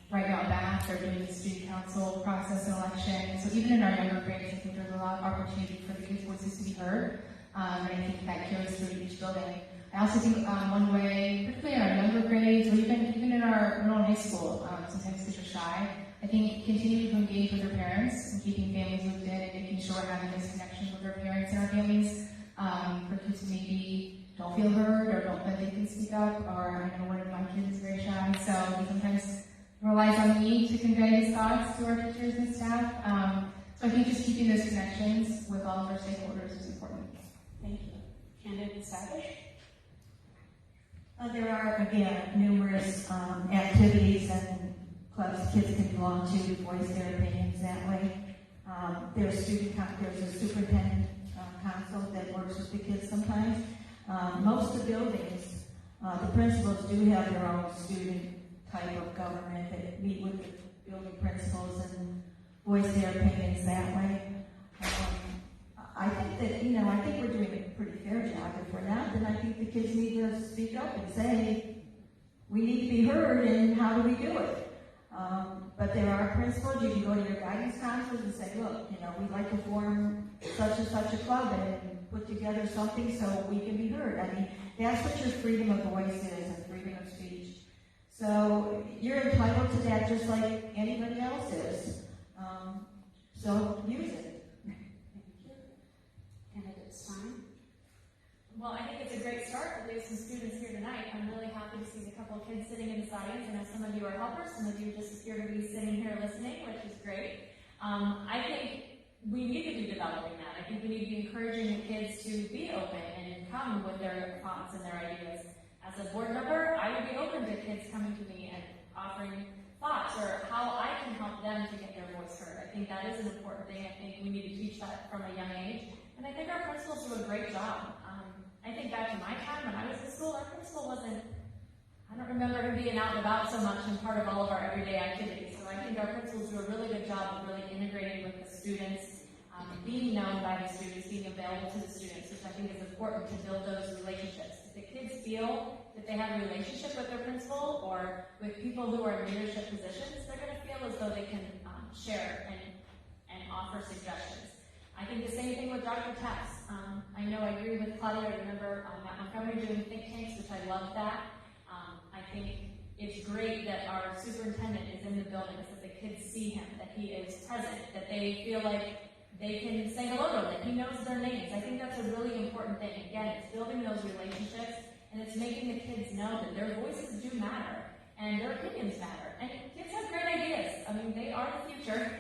right now at Bath, they're doing the student council process and election. So even in our younger grades, I think there's a lot of opportunity for the kids' voices to be heard. And I think that carries through each building. I also think one way, particularly in our younger grades, or even in our middle and high school, sometimes kids are shy. I think continuing to engage with their parents and keeping families looped in and making sure we're having those connections with our parents and our families for kids who maybe don't feel heard or don't feel they can speak up. Or I know one of my kids is very shy, so he sometimes relies on me to convey his thoughts to our teachers and staff. So I think just keeping those connections with all of our stakeholders is important. Thank you. Candidate Savage? There are, again, numerous activities and clubs kids can belong to voice their opinions that way. There's a superintendent council that works with the kids sometimes. Most of the buildings, the principals do have their own student type of government that meet with the building principals and voice their opinions that way. I think that, I think we're doing a pretty fair job. If we're not, then I think the kids need to speak up and say, we need to be heard, and how do we do it? But there are principals, you can go to your guidance counselors and say, look, we'd like to form such and such a club and put together something so we can be heard. I mean, that's what your freedom of voice is and freedom of speech. So you're entitled to that just like anybody else is. So use it. Candidate Stein? Well, I think it's a great start. We have some students here tonight. I'm really happy to see a couple of kids sitting in the audience. I know some of you are helpers, some of you just appear to be sitting here listening, which is great. I think we need to be developing that. I think we need to be encouraging the kids to be open and come with their thoughts and their ideas. As a board member, I would be open to kids coming to me and offering thoughts or how I can help them to get their voice heard. I think that is an important thing. I think we need to teach that from a young age. And I think our principals do a great job. I think back to my time when I was in school, our principal I don't remember him being out and about so much and part of all of our everyday activities. So I think our principals do a really good job of really integrating with the students, being known by the students, being available to the students, which I think is important to build those relationships. If the kids feel that they have a relationship with their principal or with people who are in leadership positions, they're going to feel as though they can share and offer suggestions. I think the same thing with Dr. Tess. I know I agree with Claudia. I remember at Montgomery doing think tanks, which I love that. I think it's great that our superintendent is in the building so that the kids see him, that he is present, that they feel like they can say hello to him, that he knows their names. I think that's a really important thing. Again, it's building those relationships, and it's making the kids know that their voices do matter, and their opinions matter. And kids have great ideas. I mean, they are the future.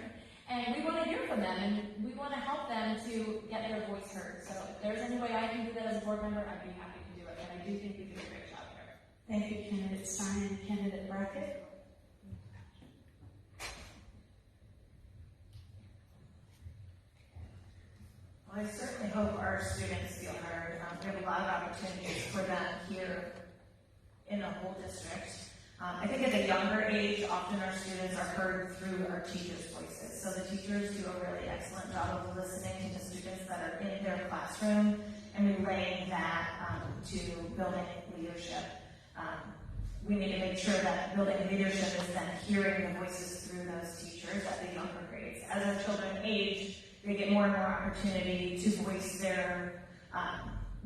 And we want to hear from them, and we want to help them to get their voice heard. So if there's any way I can do that as a board member, I'd be happy to do it. And I do think we do a great job here. Thank you, Candidate Stein and Candidate Brackett. Well, I certainly hope our students feel heard. We have a lot of opportunities for them here in the whole district. I think at a younger age, often our students are heard through our teachers' voices. So the teachers do a really excellent job of listening to the students that are in their classroom and relaying that to building leadership. We need to make sure that building leadership is then hearing the voices through those teachers at the younger grades. As our children age, they get more and more opportunity to voice their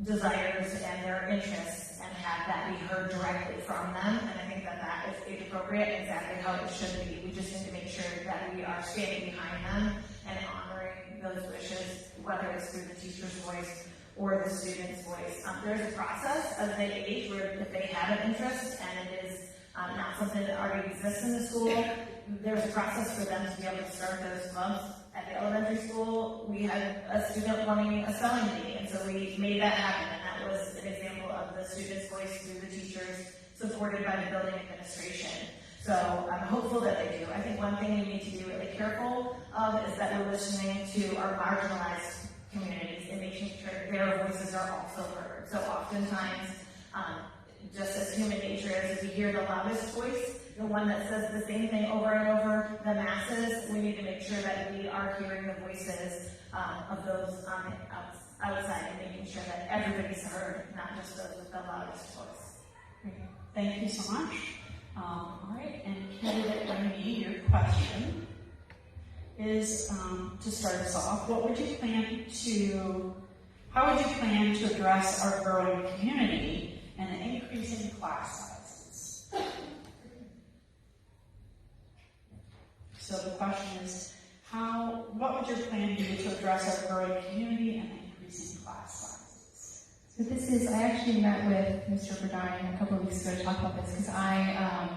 desires and their interests and have that be heard directly from them. And I think that that is age appropriate, exactly how it should be. We just need to make sure that we are standing behind them and honoring those wishes, whether it's through the teacher's voice or the student's voice. There's a process as they age where if they have an interest and it is not something that already exists in the school, there's a process for them to be able to start those clubs. At the elementary school, we had a student wanting a spelling bee, and so we made that happen, and that was an example of the student's voice through the teachers, supported by the building administration. So I'm hopeful that they do. I think one thing we need to be really careful of is that we're listening to our marginalized communities and making sure their voices are also heard. So oftentimes, just as human nature is, if we hear the loudest voice, the one that says the same thing over and over, the masses, we need to make sure that we are hearing the voices of those outside and making sure that everybody's heard, not just those with the loudest voice. Great. Thank you so much. All right, and Candidate Rainey, your question is, to start us off, how would you plan to address our growing community increasing class sizes. So the question is, what would your plan be to address our growing community and increasing class sizes? So this is, I actually met with Mr. Burdine a couple of weeks ago to talk about this because I,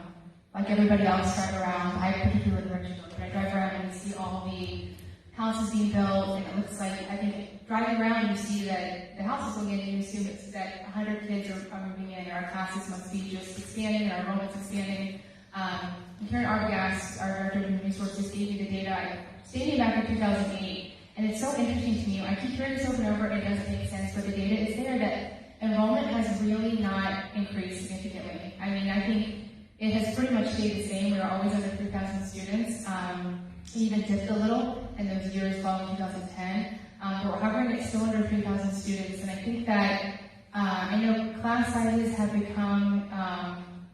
like everybody else, drive around. I particularly live in Richmond, but I drive around and see all the houses being built, and it looks like, I think, driving around you see that the houses going in, and you assume it's that 100 kids are moving in, and our classes must be just expanding, and our enrollment's expanding. Karen Arbogast, our Director of Human Resources, gave me the data dating back in 2008, and it's so interesting to me. I keep hearing this over and over, and it doesn't make sense, but the data is there that enrollment has really not increased significantly. I mean, I think it has pretty much stayed the same. We were always under 3,000 students. It even dipped a little in those years following 2010. But we're hovering at still under 3,000 students, and I think that I know class sizes have become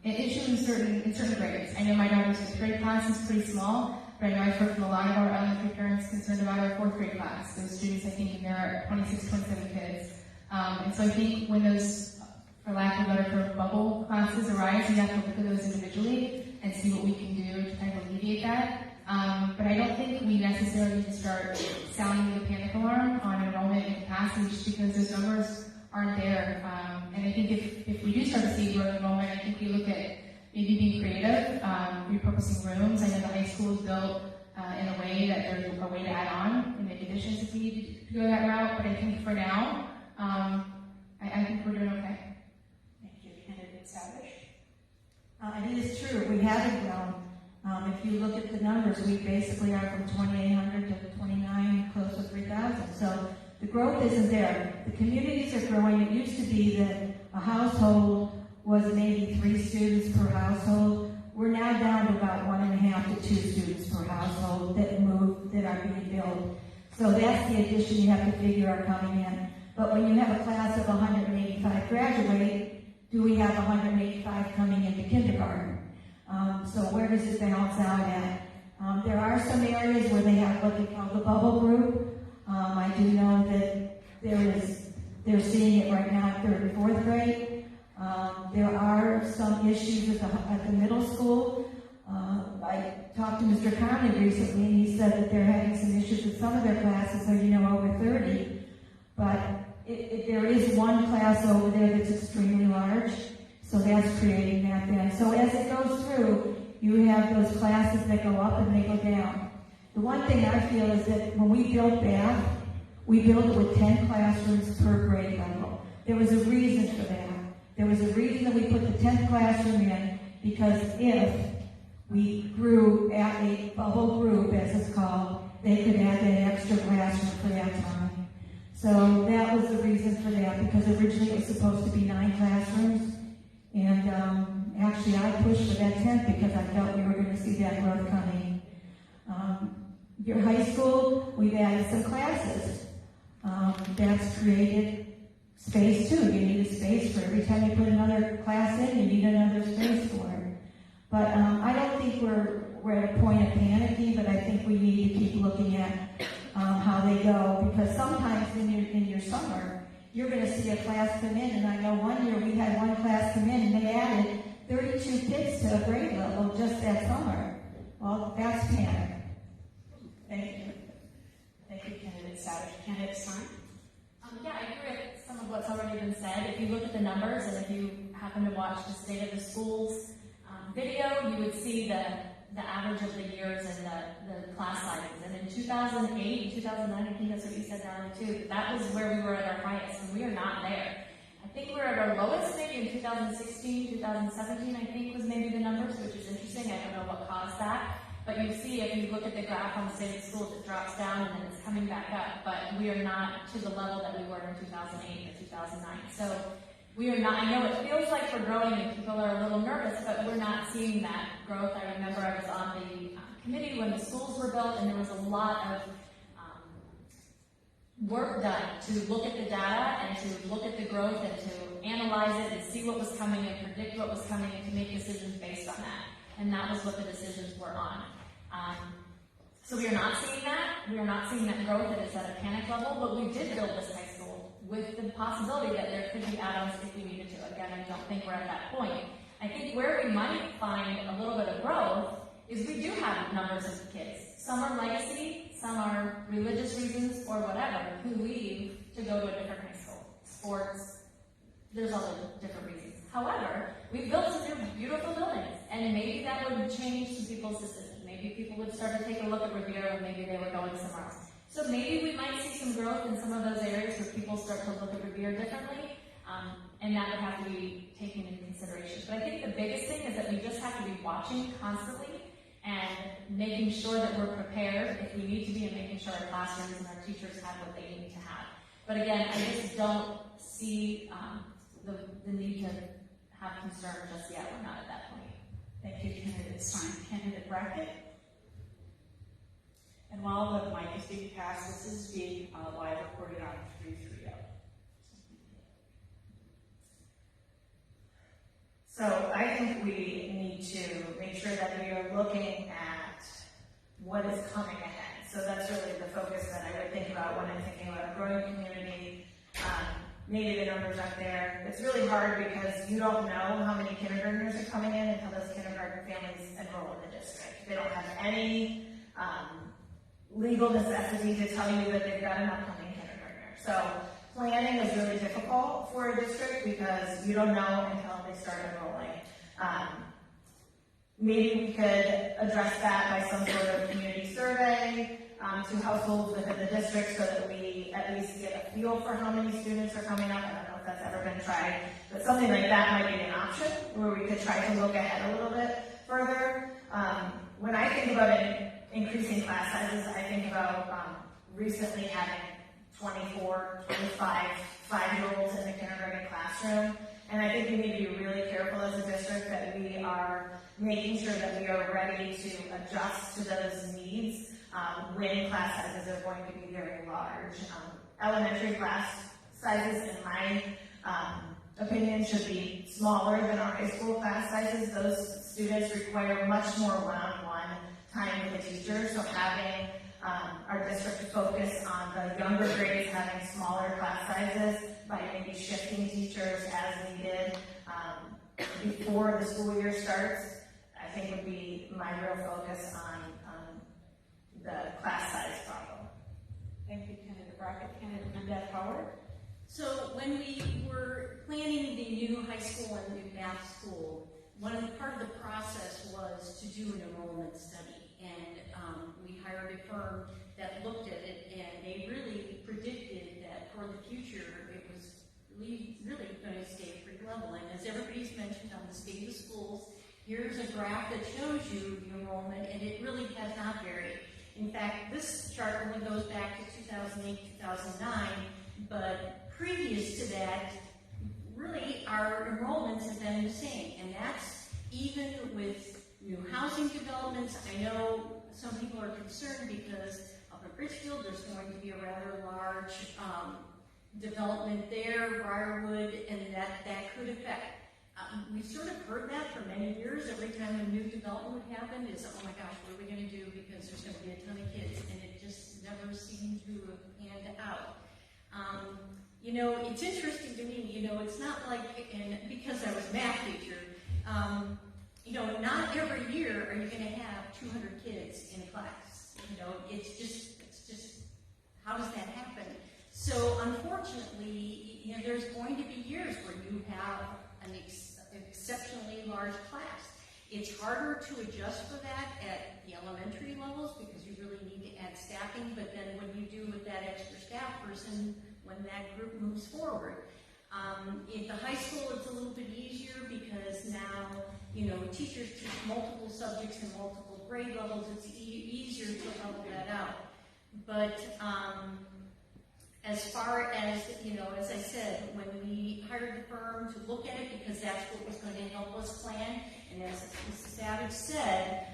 an issue in certain grades. I know my daughter's fifth grade class is pretty small, but I know I've heard from a lot of our elementary parents concerned about our fourth grade class. Those students, I think, there are 26, 27 kids. And so I think when those, for lack of a better term, bubble classes arise, we have to look at those individually and see what we can do to kind of alleviate that. But I don't think we necessarily need to start sounding the panic alarm on enrollment and capacity just because those numbers aren't there. And I think if we do start to see growth enrollment, I think we look at maybe being creative, repurposing rooms. I know the high school is built in a way that there's a way to add on and make additions if we need to go that route. But I think for now, I think we're doing okay. Thank you, Candidate Savage. It is true, we haven't grown. If you look at the numbers, we basically are from 2,800 to 29, close to 3,000. So the growth isn't there. The communities are growing. It used to be that a household was maybe 3 students per household. We're now down to about 1.5 to 2 students per household that are being built. So that's the addition you have to figure are coming in. But when you have a class of 185 graduate, do we have 185 coming into kindergarten? So where does it balance out at? There are some areas where they have what they call the bubble group. I do know that they're seeing it right now in 3rd and 4th grade. There are some issues at the middle school. I talked to Mr. Conley recently, and he said that they're having some issues with some of their classes, over 30. But there is one class over there that's extremely large, so that's creating that then. So as it goes through, you have those classes that go up and they go down. The one thing I feel is that when we built Bath, we built it with 10 classrooms per grade level. There was a reason for that. There was a reason that we put the 10th classroom in, because if we grew at a bubble group, as it's called, they could add that extra classroom for that time. So that was the reason for that, because originally it was supposed to be 9 classrooms. And actually I pushed for that 10th because I felt we were going to see that growth coming. Your high school, we've added some classes. That's created space too. You need a space for every time you put another class in, you need another space for it. But I don't think we're at a point of panicking, but I think we need to keep looking at how they go, because sometimes in your summer, you're going to see a class come in, and I know one year we had one class come in and they added 32 kids to a grade level just that summer. Well, that's panic. Thank you. Thank you, Candidate Savage. Candidate Stein? Yeah, I agree with some of what's already been said. If you look at the numbers, and if you happen to watch the State of the Schools video, you would see the average of the years and the class sizes. And in 2008, 2009, I think that's what you said, Natalie, too, that was where we were at our highest, and we are not there. I think we're at our lowest maybe in 2016, 2017, I think was maybe the numbers, which is interesting. I don't know what caused that. But you see, if you look at the graph on the State of Schools, it drops down and then it's coming back up. But we are not to the level that we were in 2008 or 2009. So we are not, I know it feels like we're growing and people are a little nervous, but we're not seeing that growth. I remember I was on the committee when the schools were built, and there was a lot of work done to look at the data and to look at the growth and to analyze it and see what was coming and predict what was coming and to make decisions based on that. And that was what the decisions were on. So we are not seeing that. We are not seeing that growth that is at a panic level, but we did build this high school with the possibility that there could be add-ons if we needed to. Again, I don't think we're at that point. I think where we might find a little bit of growth is we do have numbers of kids. Some are legacy, some are religious reasons or whatever, who leave to go to a different high school. Sports, there's other different reasons. However, we've built some new beautiful buildings, and maybe that would change some people's decisions. Maybe people would start to take a look at Revere when maybe they were going somewhere else. So maybe we might see some growth in some of those areas where people start to look at Revere differently, and that would have to be taken into consideration. But I think the biggest thing is that we just have to be watching constantly and making sure that we're prepared if we need to be, and making sure our classrooms and our teachers have what they need to have. But again, I just don't see the need to have concern just yet. We're not at that point. Thank you, candidate Stein. Candidate Brackett? And while the mic is being passed, this is being live recorded on 330. So I think we need to make sure that we are looking at what is coming ahead. So that's really the focus that I would think about when I'm thinking about a growing community. Maybe the numbers up there. It's really hard because you don't know how many kindergartners are coming in until those kindergarten families enroll in the district. They don't have any legal necessity to tell you that they've got an upcoming kindergartner. So planning is really difficult for a district because you don't know until they start enrolling. Maybe we could address that by some sort of community survey to households within the district so that we at least get a feel for how many students are coming up. I don't know if that's ever been tried, but something like that might be an option where we could try to look ahead a little bit further. When I think about increasing class sizes, I think about recently having 24, 25 5-year-olds in the kindergarten classroom. And I think we need to be really careful as a district that we are making sure that we are ready to adjust to those needs when class sizes are going to be very large. Elementary class sizes, in my opinion, should be smaller than our high school class sizes. Those students require much more one-on-one time with the teacher, so having our district focus on the younger grades having smaller class sizes by maybe shifting teachers as needed before the school year starts, I think would be my real focus on the class size problem. Thank you, Candidate Brackett. Candidate Mendez Howard? So when we were planning the new high school and the new math school, part of the process was to do an enrollment study. And we hired a firm that looked at it, and they really predicted that for the future it was really going to stay pretty level. And as everybody's mentioned on the state of schools, here's a graph that shows you the enrollment, and it really has not varied. In fact, this chart only goes back to 2008, 2009, but previous to that, really our enrollments have been the same, and that's even with new housing developments. I know some people are concerned because up at Richfield there's going to be a rather large development there, Briarwood, and that could affect. We sort of heard that for many years. Every time a new development would happen is, oh my gosh, what are we going to do because there's going to be a ton of kids, and it just never seemed to hand out. It's interesting to me, it's not like, and because I was a math teacher, not every year are you going to have 200 kids in a class. It's just, how does that happen? So unfortunately, there's going to be years where you have an exceptionally large class. It's harder to adjust for that at the elementary levels because you really need to add staffing, but then when you do with that extra staff person, when that group moves forward. At the high school, it's a little bit easier because now, teachers teach multiple subjects and multiple grade levels. It's easier to level that out. But as far as, as I said, when we hired the firm to look at it, because that's what was going to help us plan, and as Mrs. Savage said,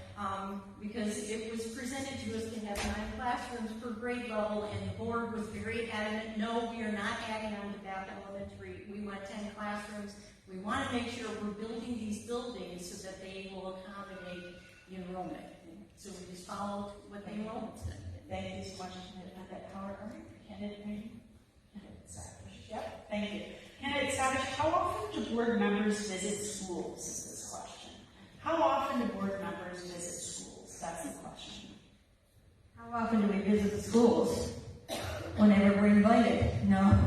because it was presented to us to have 9 classrooms per grade level, and the board was very adamant, no, we are not adding on to Bath Elementary. We want 10 classrooms. We want to make sure we're building these buildings so that they will accommodate the enrollment. So we just followed what the enrollment said. Thank you so much, Candidate Howard. All right, Candidate Green? Candidate Savage. Yep, thank you. Candidate Savage, how often do board members visit schools is this question. How often do board members visit schools? That's the question. How often do we visit the schools? Whenever we're invited. No.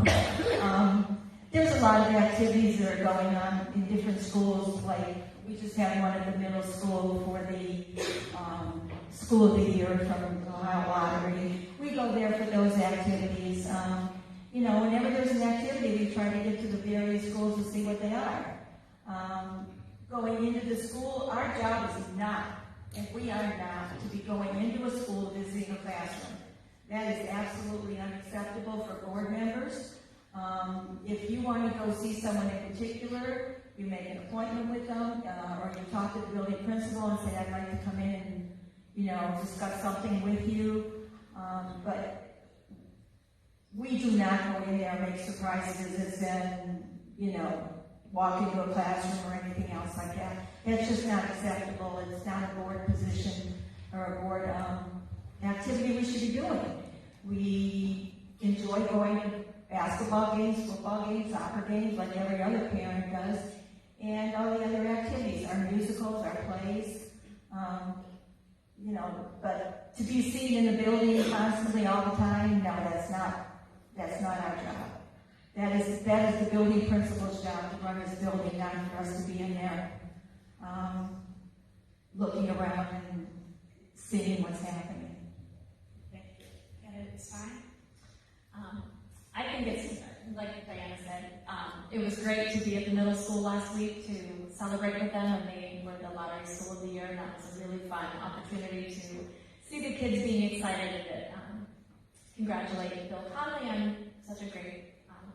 There's a lot of activities that are going on in different schools, like we just had one at the middle school for the School of the Year from the Ohio Lottery. We go there for those activities. Whenever there's an activity, we try to get to the various schools to see what they are. Going into the school, our job is not, if we are not, to be going into a school visiting a classroom. That is absolutely unacceptable for board members. If you want to go see someone in particular, you make an appointment with them, or you talk to the building principal and say, I'd like to come in and, discuss something with you. But we do not go in there and make surprise visits and, walk into a classroom or anything else like that. That's just not acceptable. It's not a board position or a board activity we should be doing. We enjoy going to basketball games, football games, soccer games, like every other parent does, and all the other activities, our musicals, our plays. But to be seen in the building constantly all the time, no, that's not our job. That is the building principal's job to run this building, not for us to be in there looking around and seeing what's happening. Thank you. Candidate Stein? I think it's, like Diana said, it was great to be at the middle school last week to celebrate with them, and they were the Lottery School of the Year, and that was a really fun opportunity to see the kids being excited and congratulate Bill Conley on such a great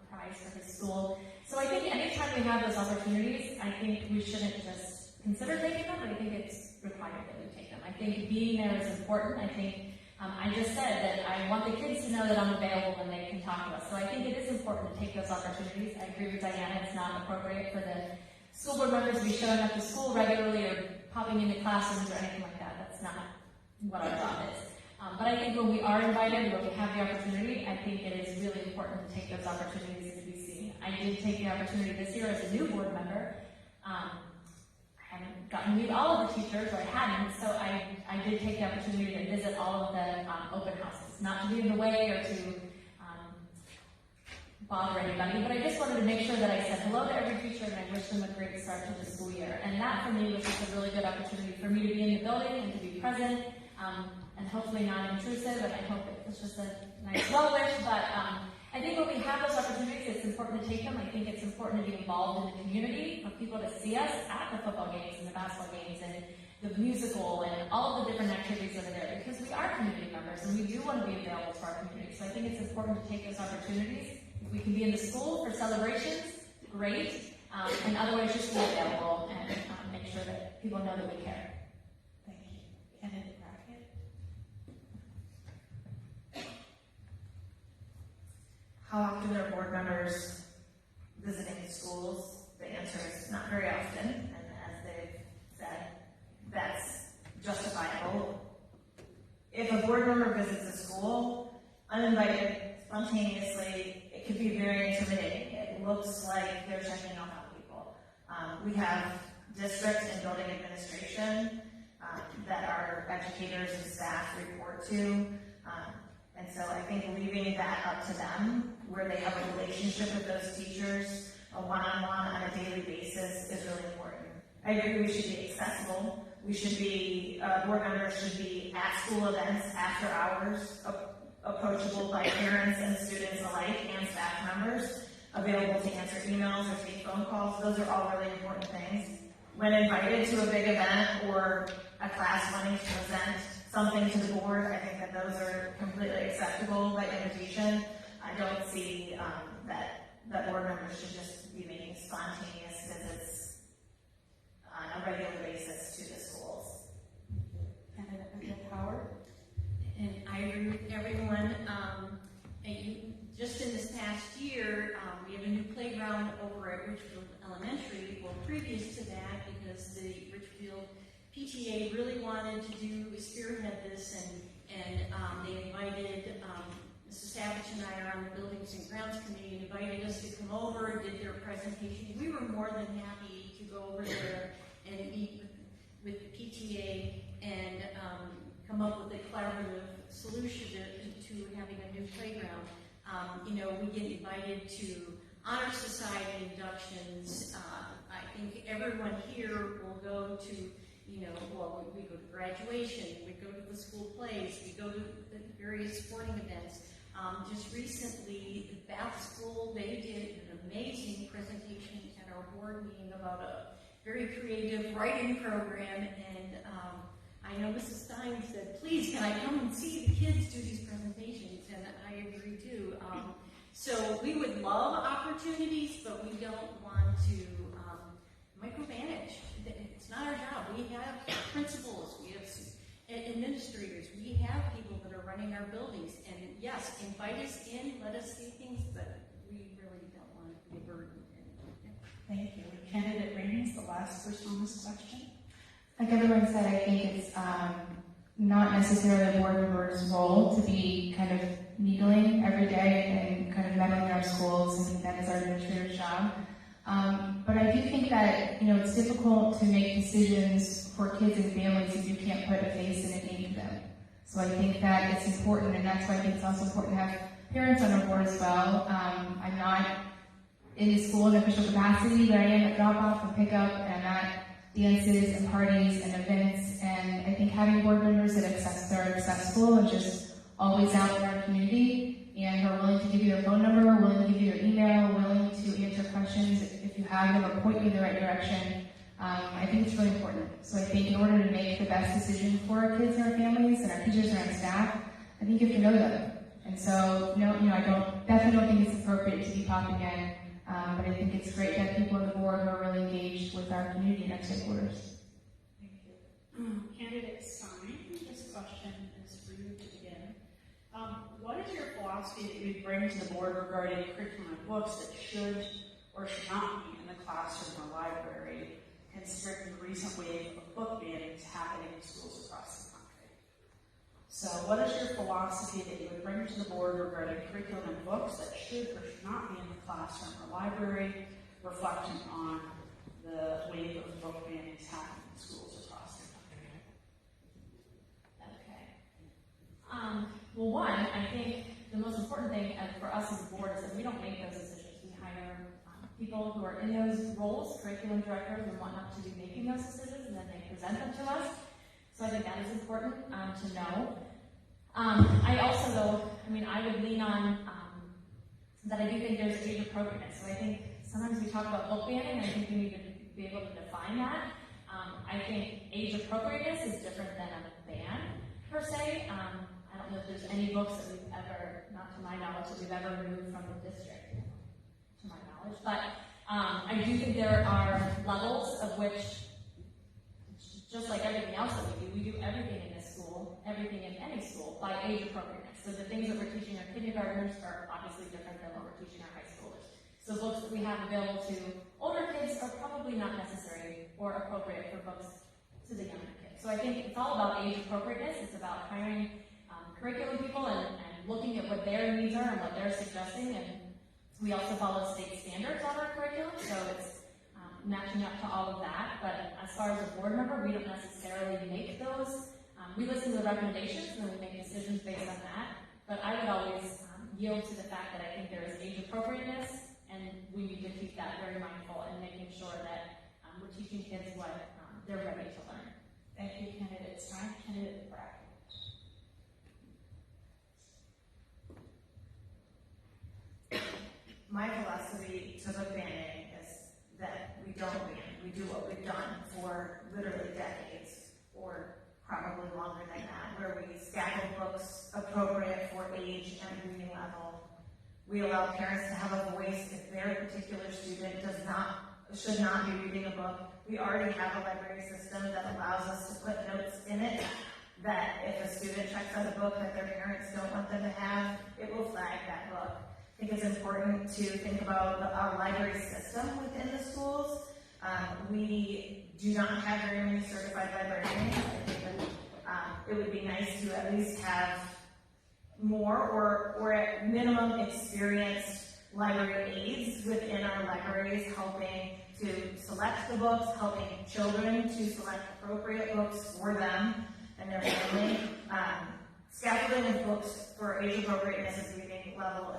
prize for his school. So I think anytime we have those opportunities, I think we shouldn't just consider taking them, but I think it's required that we take them. I think being there is important. I think I just said that I want the kids to know that I'm available when they can talk to us. So I think it is important to take those opportunities. I agree with Diana, it's not appropriate for the school board members to be showing up to school regularly or popping into classrooms or anything like that. That's not what our job is. But I think when we are invited, when we have the opportunity, I think it is really important to take those opportunities to be seen. I did take the opportunity this year as a new board member. I haven't gotten to meet all of the teachers, or I hadn't, so I did take the opportunity to visit all of the open houses. Not to be in the way or to bother anybody, but I just wanted to make sure that I said hello to every teacher and I wish them a great start to the school year. And that for me was just a really good opportunity for me to be in the building and to be present, and hopefully not intrusive, and I hope it was just a nice well wish, but I think when we have those opportunities, it's important to take them. I think it's important to be involved in the community, for people to see us at the football games and the basketball games and the musical and all of the different activities that are there, because we are community members and we do want to be available to our community. So I think it's important to take those opportunities. If we can be in the school for celebrations, great, and otherwise just be available and make sure that people know that we care. Thank you. Candidate Brackett? How often are board members visiting schools? The answer is not very often, and as they've said, that's justifiable. If a board member visits a school, uninvited, spontaneously, it could be very intimidating. It looks like they're checking out on people. We have district and building administration that our educators and staff report to. And so I think leaving that up to them, where they have a relationship with those teachers, a one-on-one on a daily basis, is really important. I agree we should be accessible. We should be, board members should be at school events after hours, approachable by parents and students alike and staff members, available to answer emails or take phone calls. Those are all really important things. When invited to a big event or a class wanting to present something to the board, I think that those are completely acceptable by invitation. I don't see that board members should just be making spontaneous visits on a regular basis to the schools. Candidate Howard? And I agree with everyone. Just in this past year, we have a new playground over at Richfield Elementary. Well, previous to that, because the Richfield PTA really wanted to spearhead this, and they invited Mrs. Savage and I are on the Buildings and Grounds Committee, invited us to come over, did their presentation. We were more than happy to go over there and meet with the PTA and come up with a collaborative solution to having a new playground. We get invited to Honor Society inductions. I think everyone here will go to, we go to graduation, we go to the school plays, we go to the various sporting events. Just recently, the Bath School, they did an amazing presentation at our board meeting about a very creative writing program, and I know Mrs. Stein said, please, can I come and see the kids do these presentations? And I agree too. So we would love opportunities, but we don't want to micromanage. It's not our job. We have principals, we have administrators, we have people that are running our buildings. And yes, invite us in, let us see things, but we really don't want to be a burden. Thank you. Candidate Rainey is the last person on this question. Like everyone said, I think it's not necessarily a board member's role to be kind of needling every day and kind of meddling in our schools. I think that is our administrator's job. But I do think that, it's difficult to make decisions for kids and families if you can't put a face and a name to them. So I think that it's important, and that's why I think it's also important to have parents on our board as well. I'm not in the school in official capacity, but I am at drop-off and pick-up, and I'm at dances and parties and events, and I think having board members that are accessible and just always out in our community and are willing to give you their phone number, willing to give you their email, willing to answer questions if you have them or point you in the right direction, I think it's really important. So I think in order to make the best decision for our kids and our families and our teachers and our staff, I think you have to know them. And so, I definitely don't think it's appropriate to be popping in. But I think it's great to have people on the board who are really engaged with our community and our stakeholders. Thank you. Candidate Stein, this question is for you to begin. What is your philosophy that you would bring to the board regarding curriculum and books that should or should not be in the classroom or library, considering the recent wave of book bannings happening in schools across the country? So what is your philosophy that you would bring to the board regarding curriculum and books that should or should not be in the classroom or library, reflecting on the wave of book bannings happening in schools across the country? Okay. Well, one, I think the most important thing for us as a board is that we don't make those decisions. We hire people who are in those roles, curriculum directors and whatnot, to be making those decisions, and then they present them to us. So I think that is important to know. I also, though, I would lean on that I do think there's age appropriateness. So I think sometimes we talk about book banning, and I think we need to be able to define that. I think age appropriateness is different than a ban, per se. I don't know if there's any books that we've ever, not to my knowledge, that we've ever removed from the district, to my knowledge. But I do think there are levels of which, just like everything else that we do everything in this school, everything in any school, by age appropriateness. So the things that we're teaching our kindergartners are obviously different than what we're teaching our high schoolers. So books that we have available to older kids are probably not necessary or appropriate for books to the younger kids. So I think it's all about age appropriateness. It's about hiring curriculum people and looking at what their needs are and what they're suggesting. And we also follow state standards on our curriculum, so it's matching up to all of that. But as far as a board member, we don't necessarily make those. We listen to the recommendations and then we make decisions based on that. But I would always yield to the fact that I think there is age appropriateness, and we need to keep that very mindful and making sure that we're teaching kids what they're ready to learn. Thank you, Candidate Stein. Candidate Brackett. My philosophy to book banning is that we don't ban. We do what we've done for literally decades, or probably longer than that, where we schedule books appropriate for age and reading level. We allow parents to have a voice if their particular student should not be reading a book. We already have a library system that allows us to put notes in it that if a student checks out a book that their parents don't want them to have, it will flag that book. I think it's important to think about our library system within the schools. We do not have very many certified librarians. I think that it would be nice to at least have more or at minimum experienced library aides within our libraries, helping to select the books, helping children to select appropriate books for them and their family. Scaffolding of books for age appropriateness and reading level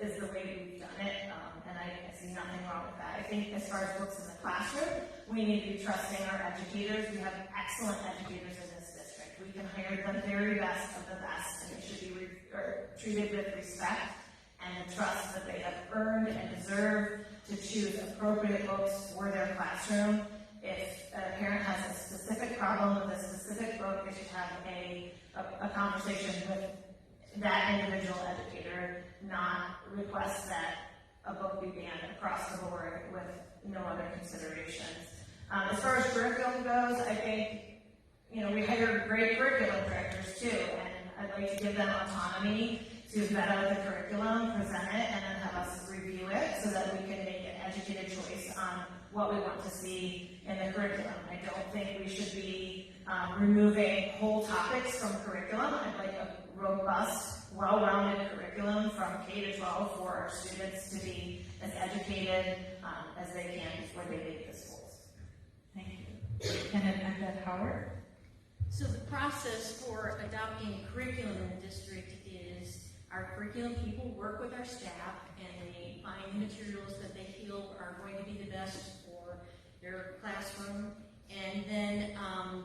is the way we've done it, and I see nothing wrong with that. I think as far as books in the classroom, we need to be trusting our educators. We have excellent educators in this district. We can hire the very best of the best, and they should be treated with respect and the trust that they have earned and deserve to choose appropriate books for their classroom. If a parent has a specific problem with a specific book, they should have a conversation with that individual educator, not request that a book be banned across the board with no other considerations. As far as curriculum goes, I think, we hire great curriculum directors too, and I'd like to give them autonomy to vet out the curriculum, present it, and then have us review it so that we can make an educated choice on what we want to see in the curriculum. I don't think we should be removing whole topics from curriculum. I'd like a robust, well-rounded curriculum from K to 12 for our students to be as educated as they can before they leave the schools. Thank you. And Howard? So the process for adopting curriculum in the district is our curriculum people work with our staff and they find the materials that they feel are going to be the best for their classroom. And then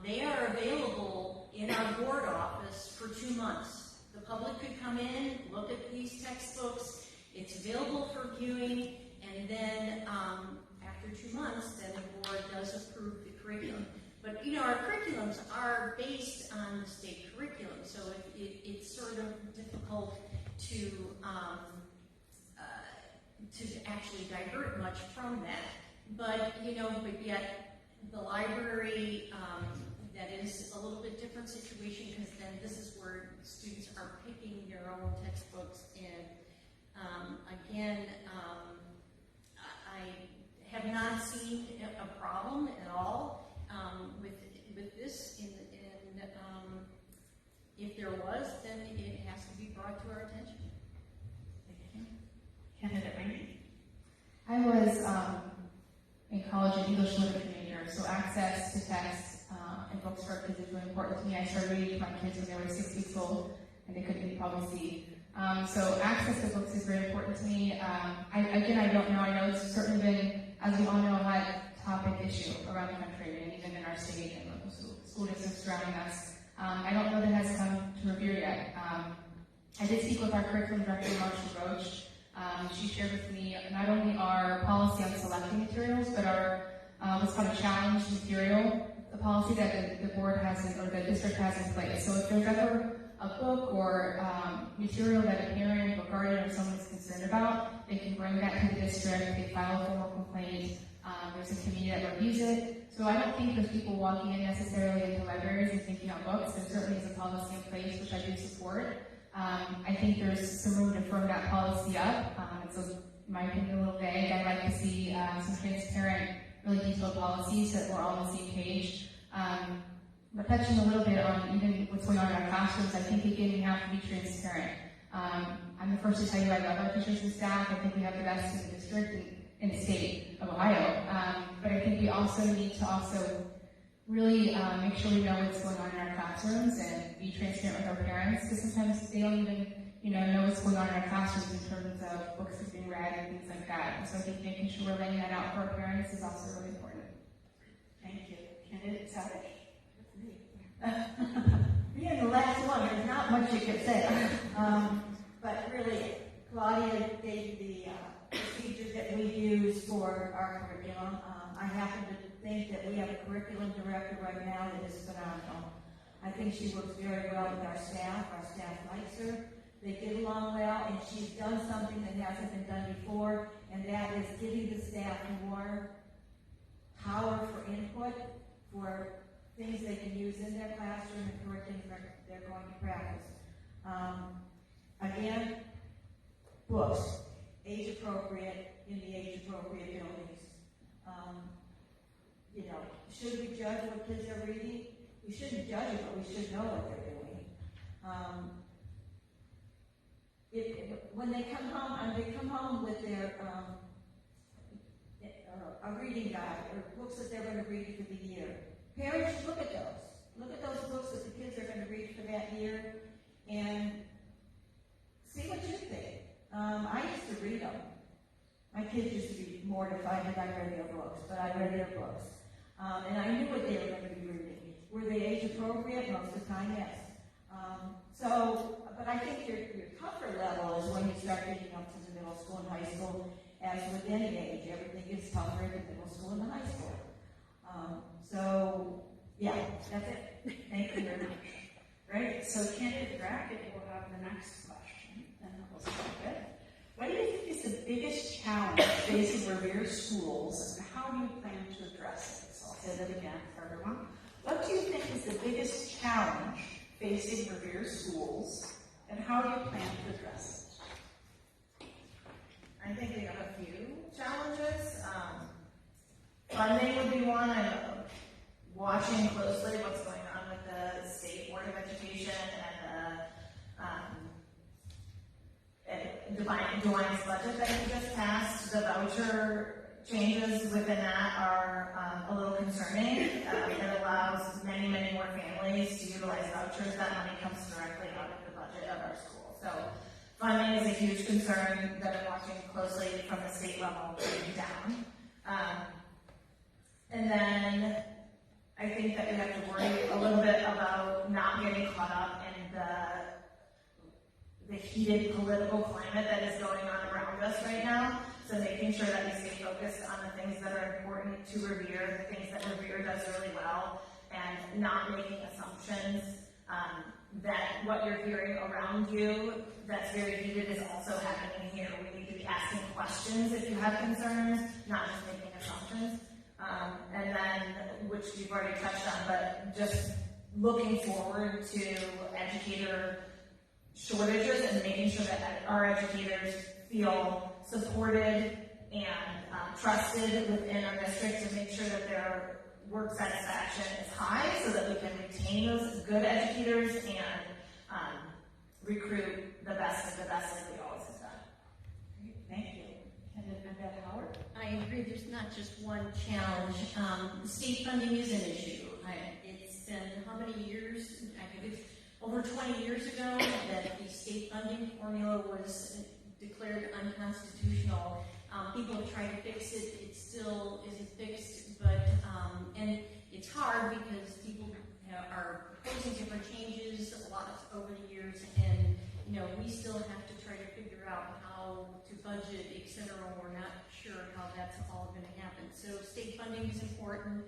they are available in our board office for 2 months. The public could come in, look at these textbooks. It's available for viewing, and then after 2 months, then the board does approve the curriculum. But our curriculums are based on the state curriculum, so it's sort of difficult to actually divert much from that. But yet the library, that is a little bit different situation, because then this is where students are picking their own textbooks. And again, I have not seen a problem at all with this. If there was, then it has to be brought to our attention. Candidate Randy? I was in college an English literature major, so access to texts and books for kids is really important to me. I started reading to my kids when they were 6 weeks old, and they couldn't probably see. So access to books is very important to me. I don't know. I know it's certainly been, as we all know, a hot topic issue around the country and even in our state and local school districts surrounding us. I don't know that it has come to Revere yet. I did speak with our curriculum director, Marcia Roach. She shared with me not only our policy on selecting materials, but our what's called a challenge material, the policy that the board has or the district has in place. So if there's ever a book or material that a parent or guardian or someone is concerned about, they can bring that to the district, they file a formal complaint, there's a committee that reviews it. So I don't think there's people walking in necessarily into libraries and thinking on books. There certainly is a policy in place, which I do support. I think there's some room to firm that policy up. So in my opinion, a little vague. I'd like to see some transparent, really detailed policies that we're all on the same page. But touching a little bit on even what's going on in our classrooms, I think again we have to be transparent. I'm the first to tell you I love our teachers and staff. I think we have the best in the district and in the state of Ohio. But I think we also need to really make sure we know what's going on in our classrooms and be transparent with our parents, because sometimes they don't even know what's going on in our classrooms in terms of books that are being read and things like that. And so I think making sure we're laying that out for our parents is also really important. Thank you. Candidate Savage? Being the last one, there's not much you can say. But really, Claudia gave the procedures that we use for our curriculum. I happen to think that we have a curriculum director right now that is phenomenal. I think she works very well with our staff. Our staff likes her. They get along well, and she's done something that hasn't been done before, and that is giving the staff more power for input, for things they can use in their classroom and curriculum they're going to practice. Again, books, age appropriate, in the age appropriate buildings. Should we judge what kids are reading? We shouldn't judge it, but we should know what they're doing. when they come home, and they come home with their, a reading guide, or books that they're gonna read for the year. Parents, look at those. Look at those books that the kids are gonna read for that year, and see what you think. I used to read them. My kids used to be mortified that I read their books, but I read their books. And I knew what they were going to be reading. Were they age appropriate? Most of the time, yes. But I think your comfort level is when you start getting up to the middle school and high school. As with any age, everything gets tougher in the middle school and the high school. Yeah, that's it. Thank you very much. Great. So candidate Brackett will have the next question, and we'll start with. What do you think is the biggest challenge facing Revere schools, and how do you plan to address it? So I'll say that again for everyone. What do you think is the biggest challenge facing Revere schools, and how do you plan to address it? I think we have a few challenges. Funding would be one. I'm watching closely what's going on with the State Board of Education and the DeWine's budget that we just passed. The voucher changes within that are a little concerning. It allows many, many more families to utilize vouchers. That money comes directly out of the budget of our school. So funding is a huge concern that I'm watching closely from the state level down. And then I think that we have to worry a little bit about not getting caught up in the heated political climate that is going on around us right now. So making sure that we stay focused on the things that are important to Revere, the things that Revere does really well, and not making assumptions that what you're hearing around you that's very heated is also happening here. We need to be asking questions if you have concerns, not just making assumptions. And then, which we've already touched on, but just looking forward to educator shortages and making sure that our educators feel supported and trusted within our district to make sure that their work satisfaction is high so that we can retain those good educators and recruit the best of the best like we always have done. Thank you. And then Annette Howard. I agree, there's not just one challenge. State funding is an issue. It's been how many years? I think it's over 20 years ago that the state funding formula was declared unconstitutional. People have tried to fix it. It still isn't fixed, but and it's hard because people are proposing different changes a lot over the years, and we still have to try to figure out how to budget, etc. We're not sure how that's all going to happen. So state funding is important.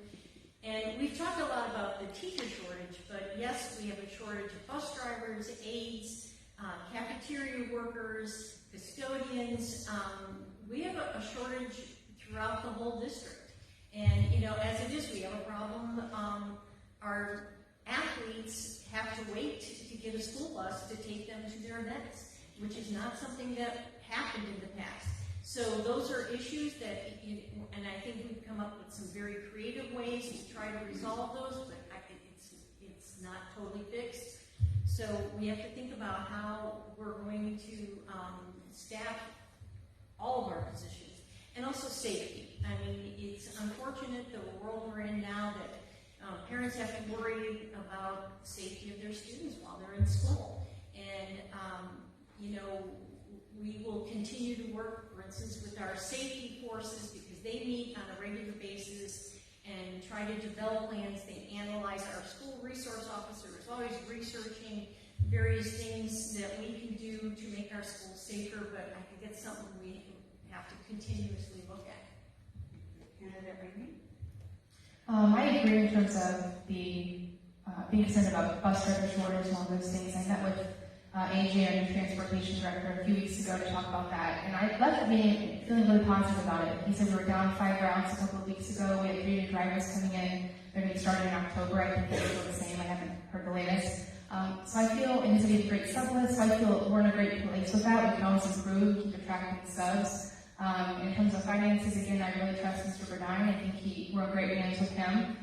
And we've talked a lot about the teacher shortage, but yes, we have a shortage of bus drivers, aides, cafeteria workers, custodians. We have a shortage throughout the whole district. And, as it is, we have a problem. Our athletes have to wait to get a school bus to take them to their events, which is not something that happened in the past. So those are issues that, and I think we've come up with some very creative ways to try to resolve those, but I think it's not totally fixed. So we have to think about how we're going to staff all of our positions. And also safety. I mean, it's unfortunate the world we're in now that parents have to worry about the safety of their students while they're in school. And, we will continue to work, for instance, with our safety forces because they meet on a regular basis and try to develop plans. They analyze. Our school resource officer is always researching various things that we can do to make our schools safer, but I think it's something we have to continuously look at. Candidate Rainey? I agree in terms of the being concerned about bus driver shortage and all those things. I met with AJ, our new transportation director, a few weeks ago to talk about that, and I left feeling really positive about it. He said we were down 5 routes a couple of weeks ago. We have 3 new drivers coming in. They're going to be starting in October. I think they're still the same. I haven't heard the latest. So I feel, and he's going to be a great sub list, so I feel we're in a great place with that. We can always improve, keep attracting subs. In terms of finances, again, I really trust Mr. Burdine. I think we're in great hands with him.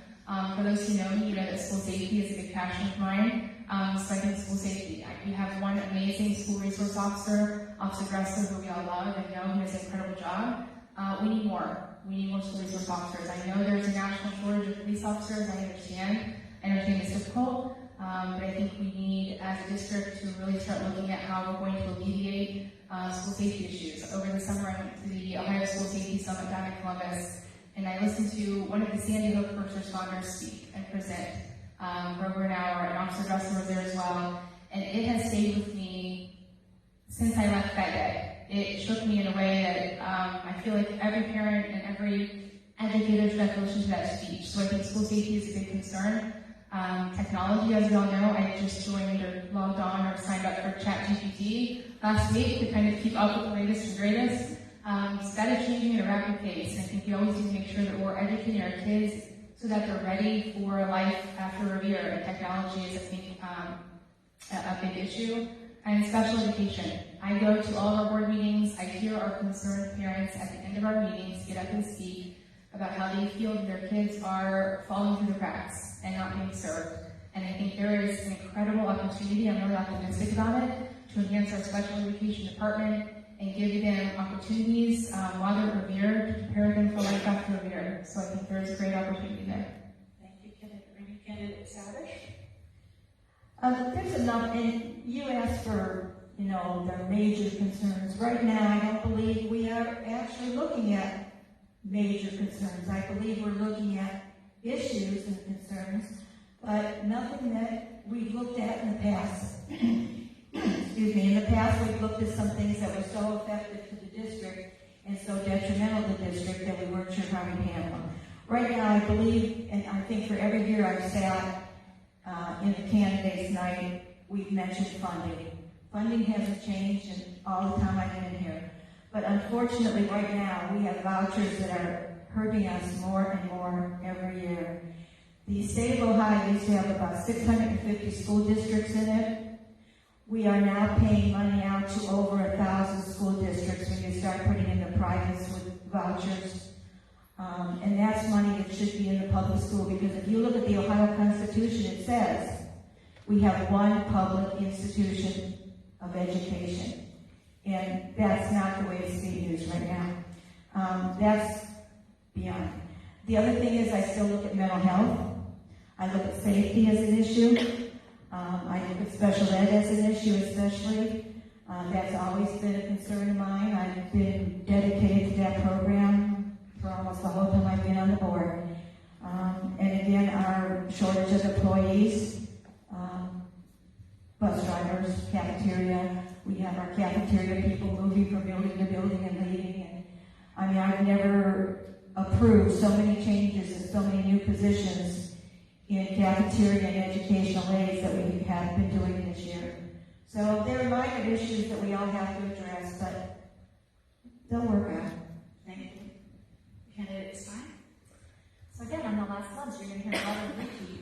For those who know me, that school safety is a big passion of mine. So I think school safety. We have one amazing amazing school resource officer, Officer Gressler, who we all love and know he does an incredible job. We need more. We need more school resource officers. I know there's a national shortage of police officers. I understand it's difficult, but I think we need, as a district, to really start looking at how we're going to alleviate school safety issues. Over the summer, I went to the Ohio School Safety Summit down in Columbus, and I listened to one of the Sandy Hook first responders speak and present for over an hour, and Officer Gressler was there as well, and it has stayed with me since I left that day. It shook me in a way that I feel like every parent and every educator should have to listen to that speech. So I think school safety is a big concern. Technology, as you all know, I just joined or logged on or signed up for ChatGPT last week to kind of keep up with the latest and greatest. So that is changing at a rapid pace, and I think we always need to make sure that we're educating our kids so that they're ready for life after Revere, and technology is, I think, a big issue. And special education. I go to all of our board meetings. I hear our concerned parents at the end of our meetings get up and speak about how they feel that their kids are falling through the cracks and not being served. And I think there is an incredible opportunity, I'm really optimistic about it, to enhance our special education department and give them opportunities while they're at Revere to prepare them for life after Revere. So I think there is a great opportunity there. Thank you, Candidate Savish. There's enough, and you asked for, the major concerns. Right now, I don't believe we are actually looking at major concerns. I believe we're looking at issues and concerns, but nothing that we've looked at in the past. Excuse me, in the past we've looked at some things that were so effective to the district and so detrimental to the district that we weren't sure how we'd handle them. Right now, I believe, and I think for every year I've sat in the candidates night, we've mentioned funding. Funding hasn't changed in all the time I've been in here. But unfortunately, right now, we have vouchers that are hurting us more and more every year. The state of Ohio used to have about 650 school districts in it. We are now paying money out to over 1,000 school districts when you start putting in the privates with vouchers. And that's money that should be in the public school, because if you look at the Ohio Constitution, it says we have one public institution of education. And that's not the way it's being used right now. That's beyond. The other thing is I still look at mental health. I look at safety as an issue. I look at special ed as an issue especially. That's always been a concern of mine. I've been dedicated to that program for almost the whole time I've been on the board. And again, our shortage of employees, bus drivers, cafeteria. We have our cafeteria people moving from building to building and leaving. And I mean, I've never approved so many changes and so many new positions in cafeteria and educational aids that we have been doing this year. So there are minor issues that we all have to address, but they'll work out. Thank you. Candidate Stein? So again, on the last month, you're going to hear a lot of repeat.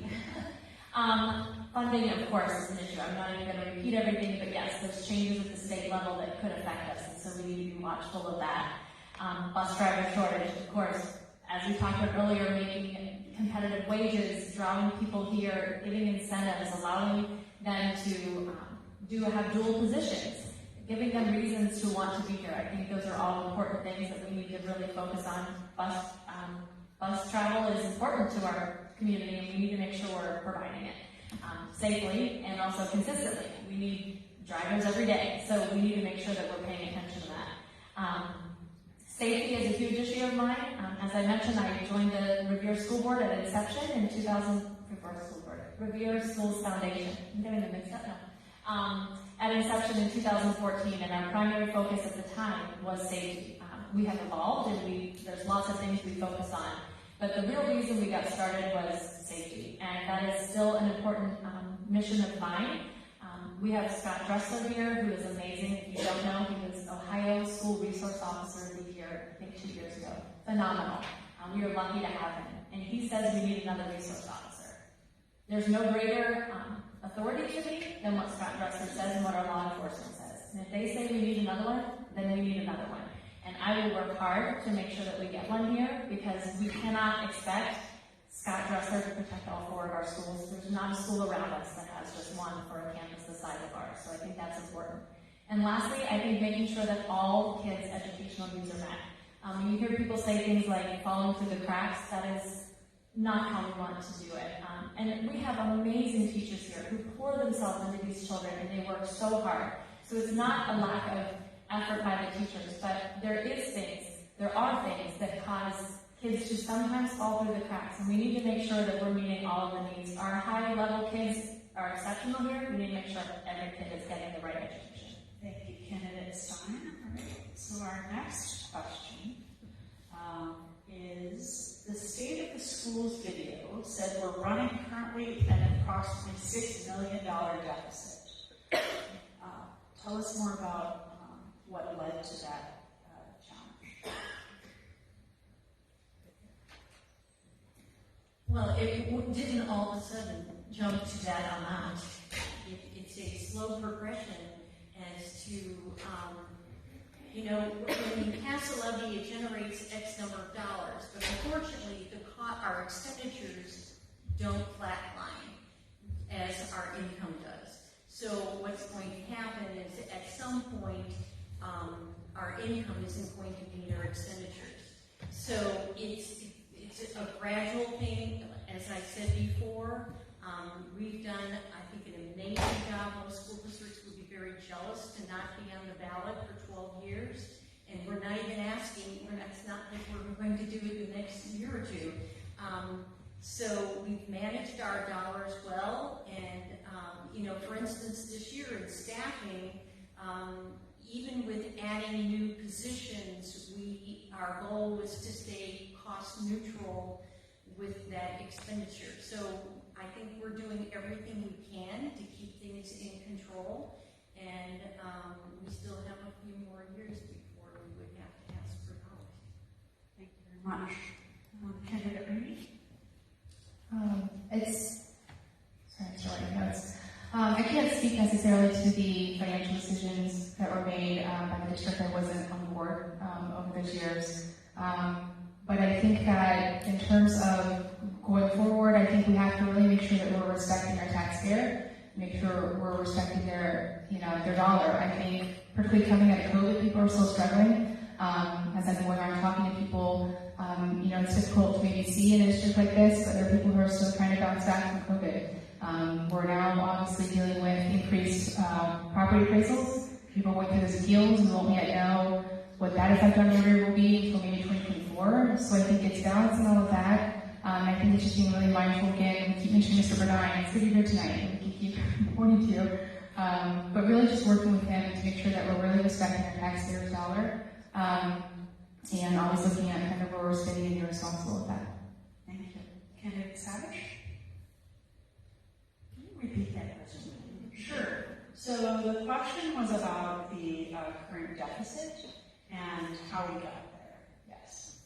Funding, of course, is an issue. I'm not even going to repeat everything, but yes, there's changes at the state level that could affect us, and so we need to be watchful of that. Bus driver shortage, of course, as we talked about earlier, making competitive wages, drawing people here, giving incentives, allowing them to have dual positions, giving them reasons to want to be here. I think those are all important things that we need to really focus on. Bus travel is important to our community, and we need to make sure we're providing it safely and also consistently. We need drivers every day, so we need to make sure that we're paying attention to that. Safety is a huge issue of mine. As I mentioned, I joined the Revere School Board at inception in Revere Schools Foundation. I'm getting them mixed up now. At inception in 2014, and our primary focus at the time was safety. We have evolved, and there's lots of things we focus on. But the real reason we got started was safety, and that is still an important mission of mine. We have Scott Dressler here, who is amazing. If you don't know, he was Ohio School Resource Officer of the Year, I think 2 years ago. Phenomenal. We are lucky to have him. And he says we need another resource officer. There's no greater authority to me than what Scott Dressler says and what our law enforcement says. And if they say we need another one, then we need another one. And I will work hard to make sure that we get one here, because we cannot expect Scott Dressler to protect all 4 of our schools. There's not a school around us that has just one for a campus the size outside of ours. So I think that's important. And lastly, I think making sure that all kids' educational needs are met. You hear people say things like falling through the cracks. That is not how we want to do it. And we have amazing teachers here who pour themselves into these children, and they work so hard. So it's not a lack of effort by the teachers, but there are things that cause kids to sometimes fall through the cracks, and we need to make sure that we're meeting all of the needs. Our high-level kids are exceptional here. We need to make sure every kid is getting the right education. Thank you, candidate Stein. All right. So our next question is the State of the Schools video said we're running currently at an approximately $6 million deficit. Tell us more about what led to that challenge. Well, it didn't all of a sudden jump to that amount. It's a slow progression as to, when you pass a levy, it generates X number of dollars, but unfortunately, our expenditures don't flatline as our income does. So what's going to happen is at some point, our income isn't going to meet our expenditures. So it's a gradual thing. As I said before, we've done, I think, an amazing job. Most school districts would be very jealous to not be on the ballot for 12 years. And we're not even asking, it's not like we're going to do it the next year or two. So we've managed our dollars well. And, for instance, this year in staffing, even with adding new positions, our goal was to stay cost neutral with that expenditure. So I think we're doing everything we can to keep things in control, and we still have a few more years before we would have to ask for help. Thank you very much. Candidate Reed? Sorry, notes. I can't speak necessarily to the financial decisions that were made by the district. I wasn't on board over those years. But I think that in terms of going forward, I think we have to really make sure that we're respecting our taxpayer, make sure we're respecting their dollar. I think particularly coming out of COVID, people are still struggling. As I've been going around talking to people, it's difficult to maybe see in a district like this, but there are people who are still trying to bounce back from COVID. We're now obviously dealing with increased property appraisals. People went through those appeals. We won't yet know what that effect on the rear will be until maybe 2024. So I think it's balancing all of that. I think it's just being really mindful again. We keep mentioning Mr. Burdine. It's good you're here tonight, and we can keep pointing to you. But really just working with him to make sure that we're really respecting our taxpayers' dollar. And always looking at kind of where we're spending and being responsible with that. Thank you. Candidate Savage? Can you repeat that question? Sure. So the question was about the current deficit and how we got there. Yes.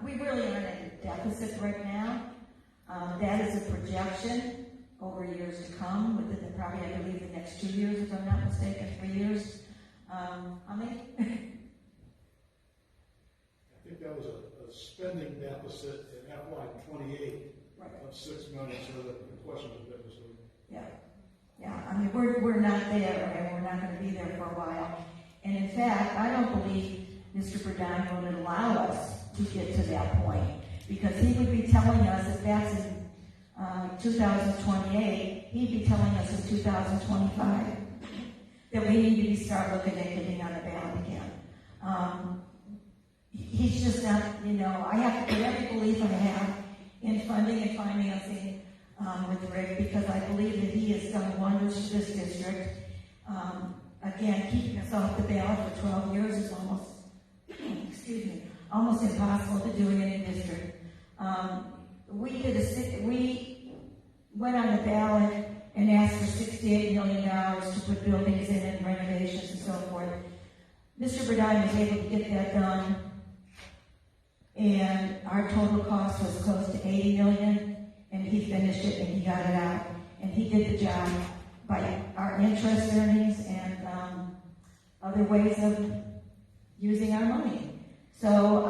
We really aren't in a deficit right now. That is a projection over years to come, within probably, I believe, the next 2 years, if I'm not mistaken, 3 years. How many? I think that was a spending deficit in FY28 of $6 million, so the question is a bit misleading. Yeah. I mean, we're not there, and we're not going to be there for a while. And in fact, I don't believe Mr. Burdine would allow us to get to that point, because he would be telling us if that's in 2028, he'd be telling us in 2025 that we need to start looking at getting on the ballot again. He's just not, I have to put every belief I have in funding and financing with Rick, because I believe that he has done wonders to this district. Again, keeping us off the ballot for 12 years is almost impossible to do in any district. We went on the ballot and asked for $68 million to put buildings in and renovations and so forth. Mr. Burdine was able to get that done, and our total cost was close to $80 million, and he finished it and he got it out. And he did the job by our interest earnings and other ways of using our money. So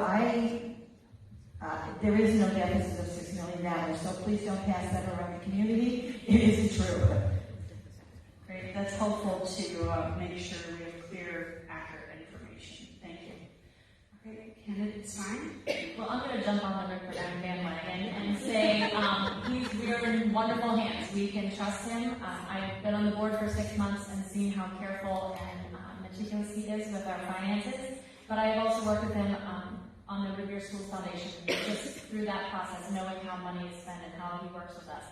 there is no deficit of $6 million, so please don't pass that around the community. It isn't true. Great. that's helpful to make sure we have clear, accurate information. Thank you. Okay, candidate Stein? Well, I'm going to jump on the Rick Burdine bandwagon and say we are in wonderful hands. We can trust him. I've been on the board for 6 months and seen how careful and meticulous he is with our finances. But I have also worked with him on the Revere Schools Foundation, just through that process, knowing how money is spent and how he works with us.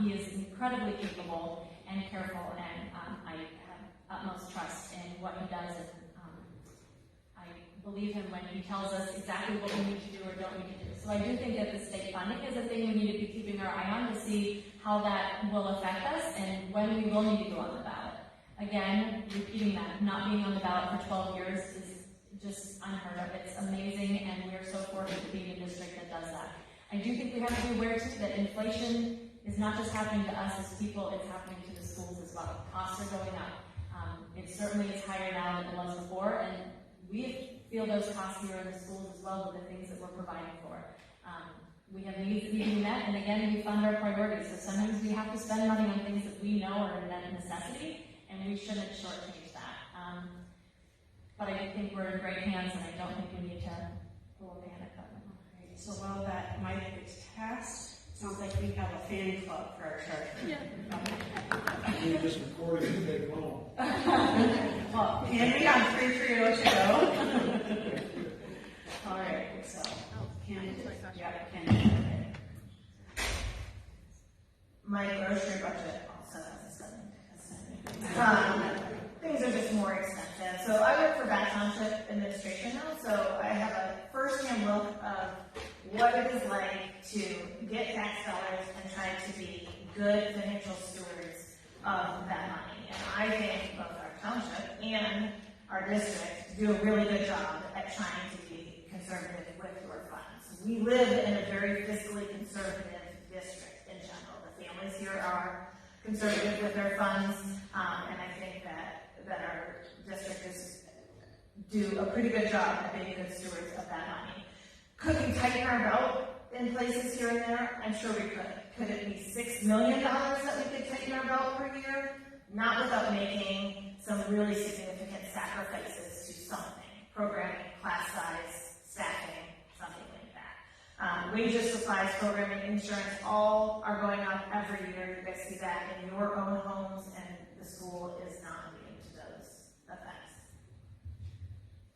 He is incredibly capable and careful, and I have utmost trust in what he does, and I believe him when he tells us exactly what we need to do or don't need to do. So I do think that the state funding is a thing we need to be keeping our eye on to see how that will affect us and when we will need to go on the ballot. Again, repeating that, not being on the ballot for 12 years is just unheard of. It's amazing, and we're so fortunate to be in a district that does that. I do think we have to be aware too that inflation is not just happening to us as people, it's happening to the schools as well. Costs are going up. It certainly is higher now than it was before, and we feel those costs here in the schools as well with the things that we're providing for. We have needs being met, and again, we fund our priorities. So sometimes we have to spend money on things that we know are a necessity, and we shouldn't shortchange that. But I think we're in great hands, and I don't think we need to pull a panic button. Okay, so while that mic is passed, sounds like we have a fan club for our treasurer. Yeah. We're just recording and take home. Well, Henry on 330 All right, so candidate, yeah, candidate. My grocery budget also has a spending. Things are just more expensive. So I work for Bath Township Administration now, so I have a first-hand look of what it is like to get tax dollars and try to be good financial stewards of that money. And I think both our township and our district do a really good job at trying to be conservative with your funds. We live in a very fiscally conservative district in general. The families here are conservative with their funds, and I think that our districts do a pretty good job at being good stewards of that money. Could we tighten our belt in places here and there? I'm sure we could. Could it be $6 million that we could tighten our belt per year? Not without making some really significant sacrifices to something. Programming, class size, staffing, something like that. Wages, supplies, programming, insurance, all are going up every year. You guys see that in your own homes, and the school is not immune to those effects.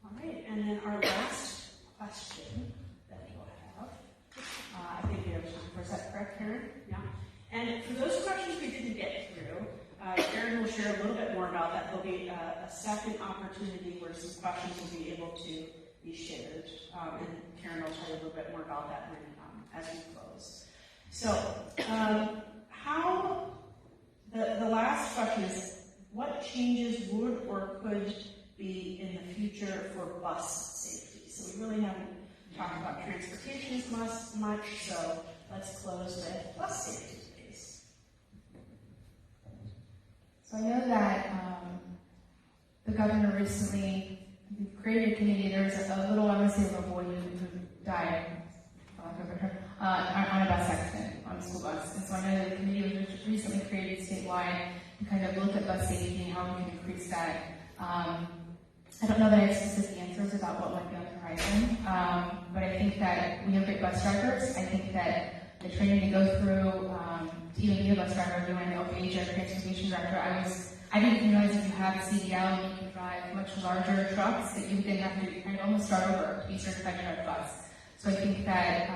All right, and then our last question that we'll have, I think we have time for, is that correct, Karen? Yeah. And for those questions we didn't get through, Karen will share a little bit more about that. There'll be a second opportunity where some questions will be able to be shared, and Karen will tell you a little bit more about that when, as we close. So, how, the last question is, what changes would or could be in the future for bus safety? So we really haven't talked about transportation as much, so let's close with bus safety, please. So I know that the governor recently created a committee. There was a little, I want to say a little boy who died on a bus accident, on a school bus. And so I know that the committee was recently created statewide to kind of look at bus safety and how we can increase that. I don't know that I have specific answers about what might be on the horizon, but I think that we have great bus drivers. I think that the training to go through to even be a bus driver, doing an OPH or transportation director, I didn't realize if you have a CDL and you can drive much larger trucks that you then have to kind of almost start over to be certified to drive a bus. So I think that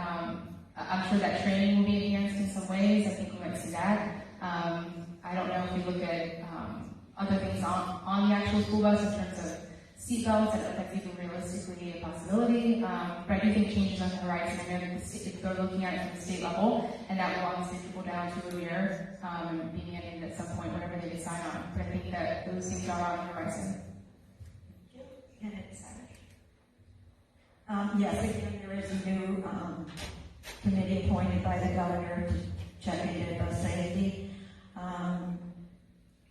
I'm sure that training will be enhanced in some ways. I think we might see that. I don't know if we look at other things on the actual school bus in terms of seatbelts, I don't know if that's even realistically a possibility, but I do think changes on the horizon. I know that if they're looking at it from the state level, and that will obviously trickle down to Revere being in at some point, whenever they decide on. But I think that those things are on the horizon. Yes, again, there is a new committee appointed by the governor to check into bus safety.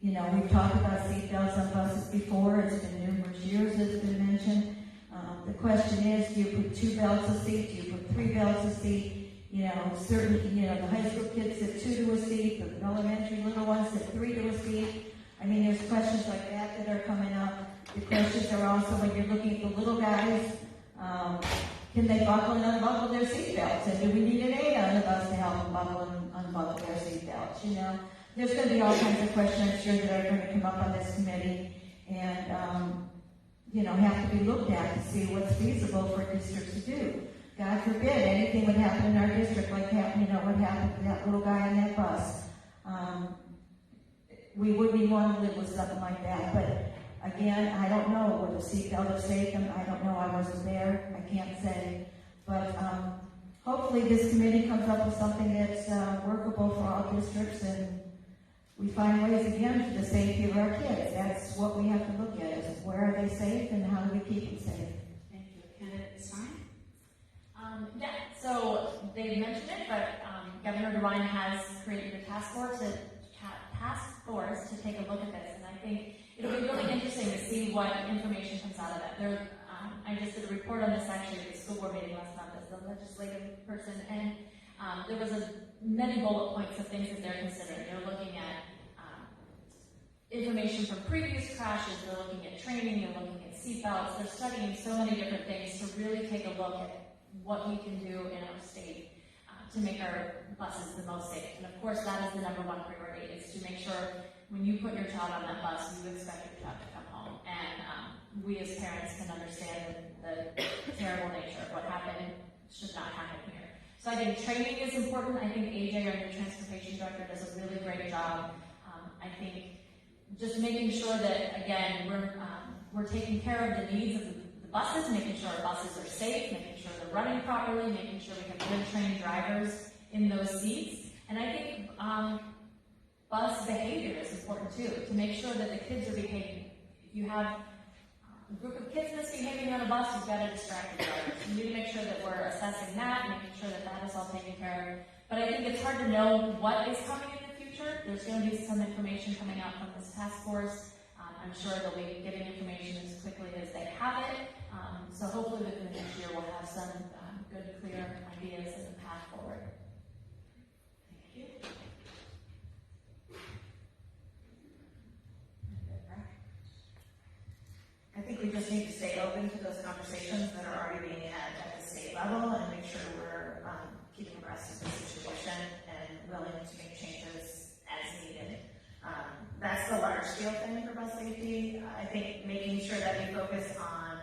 You know, we've talked about seatbelts on buses before. It's been numerous years it's been mentioned. The question is, do you put 2 belts a seat? Do you put 3 belts a seat? You know, the high school kids sit 2 to a seat, the elementary little ones sit 3 to a seat. I mean, there's questions like that are coming up. The questions are also when you're looking at the little guys, can they buckle and unbuckle their seatbelts? And do we need an aide on the bus to help them buckle and unbuckle their seatbelts? You know, there's going to be all kinds of questions, I'm sure, that are going to come up on this committee, and you know, have to be looked at to see what's feasible for districts to do. God forbid anything would happen in our district like that, you know, what happened to that little guy on that bus. We wouldn't even want to live with something like that, but again, I don't know whether seatbelt is safe, and I don't know, I wasn't there, I can't say. But hopefully this committee comes up with something that's workable for all districts, and we find ways again for the safety of our kids. That's what we have to look at, is where are they safe and how do we keep them safe? Thank you. Candidate Stein? Yeah, so they mentioned it, but Governor DeWine has created a task force to take a look at this, and I think it'll be really interesting to see what information comes out of that. I just did a report on this actually at the school board meeting last month as the legislative person, and there was many bullet points of things that they're considering. They're looking at information from previous crashes, they're looking at training, they're looking at seatbelts, they're studying so many different things to really take a look at what we can do in our state to make our buses the most safe. And of course, that is the number one priority, is to make sure when you put your child on that bus, you expect your child to come home. And we as parents can understand the terrible nature of what happened should not happen here. So I think training is important. I think AJ, our new transportation director, does a really great job. I think just making sure that, again, we're taking care of the needs of the buses, making sure our buses are safe, making sure they're running properly, making sure we have good trained drivers in those seats. And I think bus behavior is important too, to make sure that the kids are behaving. If you have a group of kids misbehaving on a bus, you've got to distract the drivers. You need to make sure that we're assessing that, making sure that that is all taken care of. But I think it's hard to know what is coming in the future. There's going to be some information coming out from this task force. I'm sure they'll be getting information as quickly as they have it. So hopefully within the next year we'll have some good, clear ideas and the path forward. Thank you. I think we just need to stay open to those conversations that are already being had at the state level and make sure we're keeping abreast of the situation and willing to make changes as needed. That's the large scale thing for bus safety. I think making sure that we focus on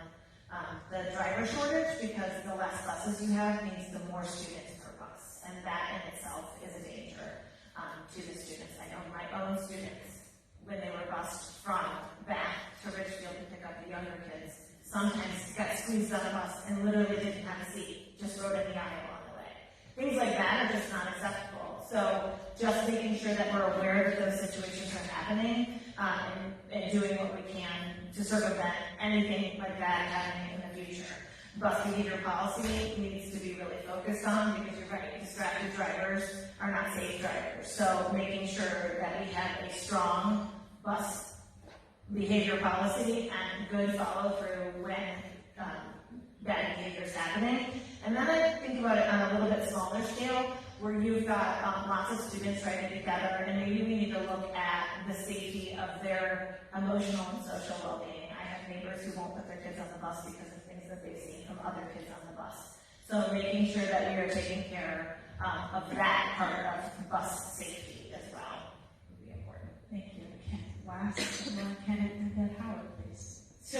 the driver shortage, because the less buses you have means the more students per bus, and that in itself is a danger to the students. I know my own students, when they were bused from back to Richfield to pick up the younger kids, sometimes got squeezed on a bus and literally didn't have a seat, just rode in the aisle on the way. Things like that are just not acceptable. So just making sure that we're aware that those situations are happening and doing what we can to circumvent anything like that happening in the future. Bus behavior policy needs to be really focused on, because you're right, distracted drivers are not safe drivers. So making sure that we have a strong bus behavior policy and good follow through when bad behavior is happening. And then I think about it on a little bit smaller scale, where you've got lots of students riding together, and maybe we need to look at the safety of their emotional and social well-being. I have neighbors who won't put their kids on the bus because of things that they've seen from other kids on the bus. So making sure that we are taking care of that part of bus safety as well would be important. Thank you. Last, Candidate Howard, please. So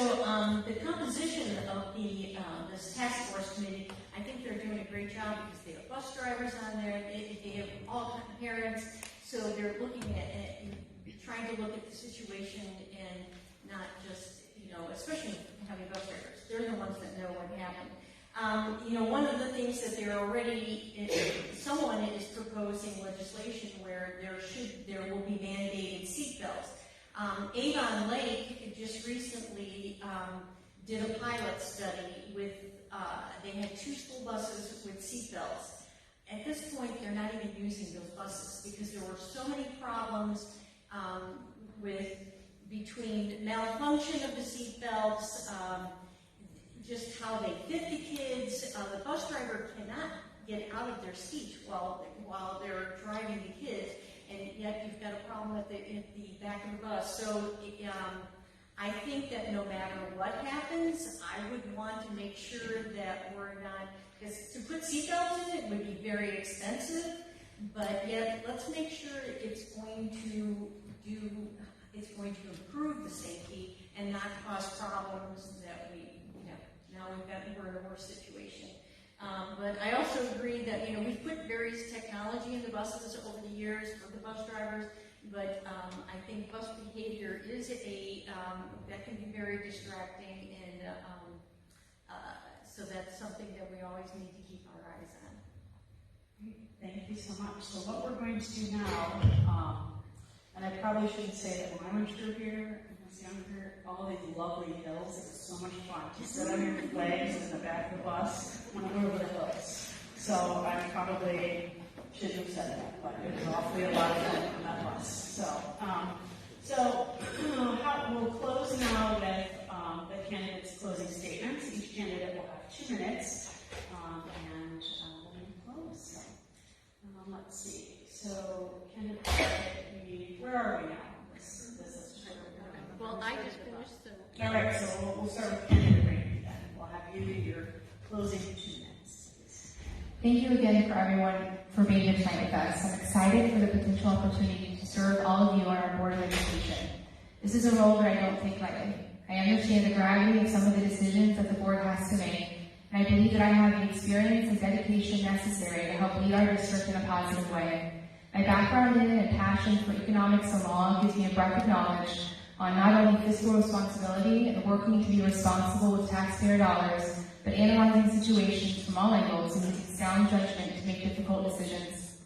the composition of this task force committee, I think they're doing a great job, because they have bus drivers on there, they have all kinds of parents, so they're looking at trying to look at the situation and not just, especially having bus drivers, they're the ones that know what happened. One of the things that they're already, someone is proposing legislation where there will be mandated seatbelts. Avon Lake just recently did a pilot study with, they had 2 school buses with seatbelts. At this point, they're not even using those buses because there were so many problems between malfunction of the seatbelts, just how they fit the kids. The bus driver cannot get out of their seat while they're driving the kids. and yet you've got a problem at the back of the bus. So I think that no matter what happens, I would want to make sure that we're not, because to put seatbelts in it would be very expensive, but yet let's make sure it's going to improve the safety and not cause problems that now we're in a worse situation. But I also agree that, we've put various technology in the buses over the years for the bus drivers, but I think bus behavior is that can be very distracting, and so that's something that we always need to keep our eyes on. Thank you so much. So what we're going to do now, and I probably shouldn't say that when I went through here, when I was younger, all these lovely hills, it was so much fun to sit on your legs in the back of the bus when we were over the hills. So I probably shouldn't have said that, but it was awfully a lot of fun on that bus. We'll close now with the candidates' closing statements. Each candidate will have 2 minutes, and we'll close. So, let's see. So, candidate, where are we now? This is Well, I just finished, so. all right. So we'll start with candidate Rainey then. We'll have you do your closing 2 minutes, please. Thank you again for everyone for being here tonight with us. I'm excited for the potential opportunity to serve all of you on our Board of Education. This is a role that I don't take lightly. I understand the gravity of some of the decisions that the board has to make, and I believe that I have the experience and dedication necessary to help lead our district in a positive way. My background in and passion for economics and law gives me a breadth of knowledge on not only fiscal responsibility and working to be responsible with taxpayer dollars, but analyzing situations from all angles and using sound judgment to make difficult decisions.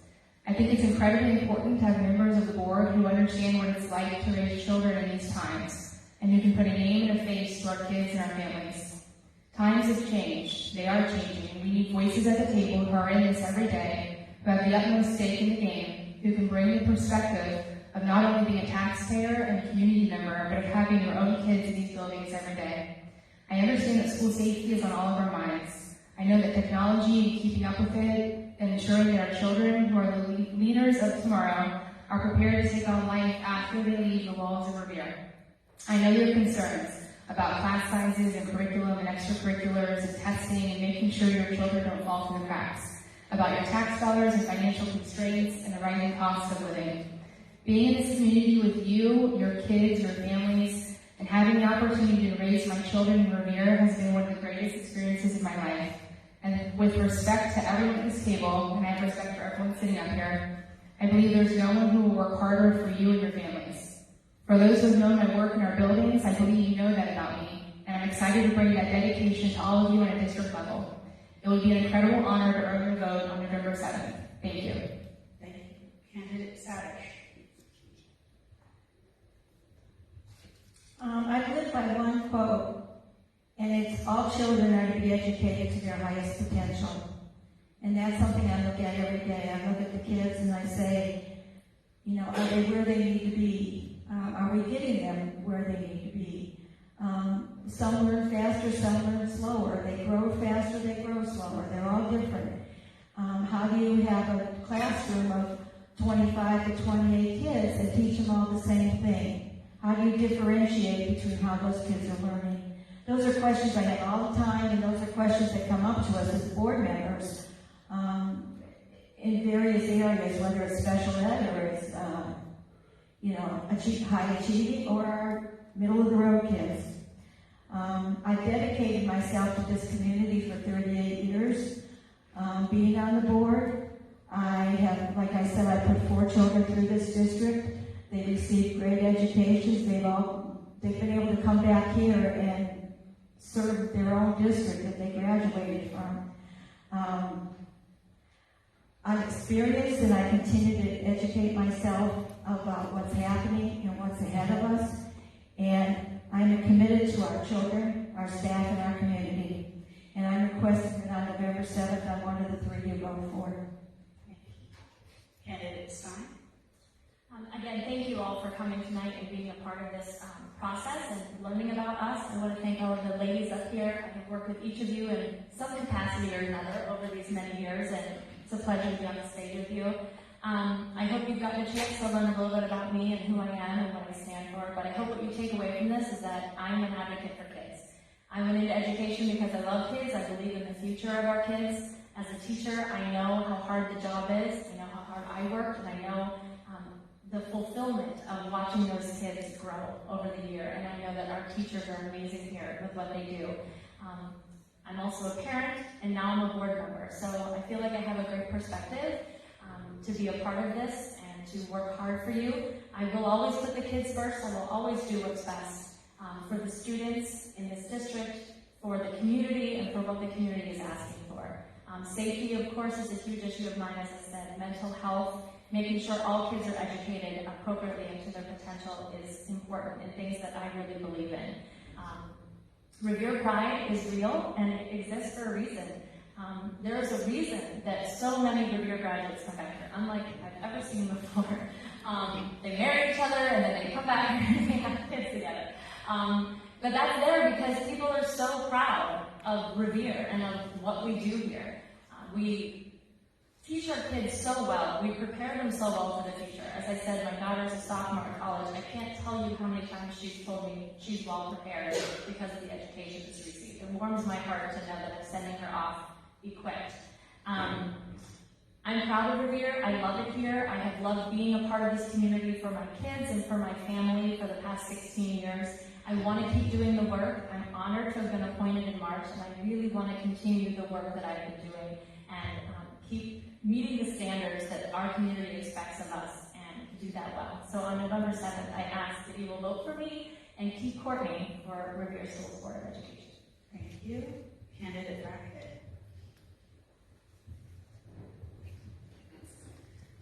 I think it's incredibly important to have members of the board who understand what it's like to raise children in these times, and who can put a name and a face to our kids and our families. Times have changed. They are changing, and we need voices at the table who are in this every day, who have the utmost stake in the game, who can bring the perspective of not only being a taxpayer and a community member, but of having your own kids in these buildings every day. I understand that school safety is on all of our minds. I know that technology and keeping up with it and ensuring that our children, who are the leaders of tomorrow, are prepared to take on life after they leave the walls of Revere. I know your concerns about class sizes and curriculum and extracurriculars and testing and making sure your children don't fall through the cracks, about your tax dollars and financial constraints and the rising cost of living. Being in this community with you, your kids, your families, and having the opportunity to raise my children in Revere has been one of the greatest experiences in my life. And with respect to everyone at this table, and I have respect for everyone sitting up here, I believe there's no one who will work harder for you and your families. For those who have known my work in our buildings, I believe you know that about me, and I'm excited to bring that dedication to all of you at a district level. It would be an incredible honor to earn your vote on November 7th. Thank you. Thank you. Candidate Sadish. I live by one quote, and it's all children are to be educated to their highest potential. And that's something I look at every day. I look at the kids and I say, are they where they need to be? Are we getting them where they need to be? Some learn faster, some learn slower. They grow faster, they grow slower. They're all different. How do you have a classroom of 25 to 28 kids and teach them all the same thing? How do you differentiate between how those kids are learning? Those are questions I have all the time, and those are questions that come up to us as board members in various areas, whether it's special ed or it's high achieving or our middle of the road kids. I've dedicated myself to this community for 38 years. Being on the board, I have, like I said, I put 4 children through this district. They received great educations. They've been able to come back here and serve their own district that they graduated from. I'm experienced, and I continue to educate myself about what's happening and what's ahead of us. And I'm committed to our children, our staff, and our community. And I'm requesting that on November 7th, I'm one of the 3 you vote for. Candidate Stein. Again, thank you all for coming tonight and being a part of this process and learning about us. I want to thank all of the ladies up here. I have worked with each of you in some capacity or another over these many years, and it's a pleasure to be on the stage with you. I hope you've gotten a chance to learn a little bit about me and who I am and what I stand for, but I hope what you take away from this is that I'm an advocate for kids. I went into education because I love kids. I believe in the future of our kids. As a teacher, I know how hard the job is. I know how hard I worked, and I know the fulfillment of watching those kids grow over the year. And I know that our teachers are amazing here with what they do. I'm also a parent, and now I'm a board member. So I feel like I have a great perspective to be a part of this and to work hard for you. I will always put the kids first. I will always do what's best for the students in this district, for the community, and for what the community is asking for. Safety, of course, is a huge issue of mine, as I said. Mental health, making sure all kids are educated appropriately and to their potential is important, and things that I really believe in. Revere Pride is real, and it exists for a reason. There is a reason that so many Revere graduates come back here, unlike I've ever seen before. They marry each other, and then they come back here and they have kids together. But that's there because people are so proud of Revere and of what we do here. We teach our kids so well. We prepare them so well for the future. As I said, my daughter's a sophomore in college. I can't tell you how many times she's told me she's well prepared because of the education she's received. It warms my heart to know that I'm sending her off equipped. I'm proud of Revere. I love it here. I have loved being a part of this community for my kids and for my family for the past 16 years. I want to keep doing the work. I'm honored to have been appointed in March, and I really want to continue the work that I've been doing and keep meeting the standards that our community expects of us and do that well. So on November 7th, I ask that you will vote for me and keep Courtney for Revere Schools Board of Education. Thank you. Candidate Brackett.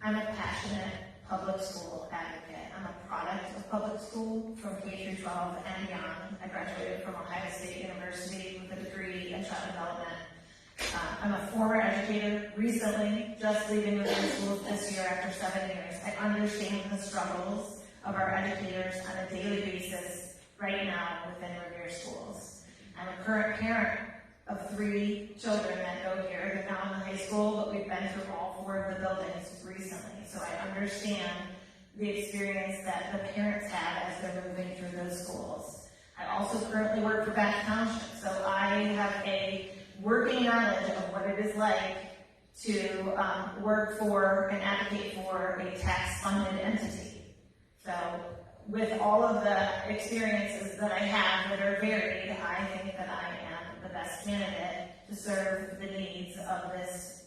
I'm a passionate public school advocate. I'm a product of public school from K through 12 and beyond. I graduated from Ohio State University with a degree in child development. I'm a former educator, recently just leaving Revere Schools this year after 7 years. I understand the struggles of our educators on a daily basis right now within Revere Schools. I'm a current parent of 3 children that go here. They're now in the high school, but we've been through all 4 of the buildings recently. So I understand the experience that the parents have as they're moving through those schools. I also currently work for Bath Township, so I have a working knowledge of what it is like to work for and advocate for a tax-funded entity. So with all of the experiences that I have that are varied, I think that I am the best candidate to serve the needs of this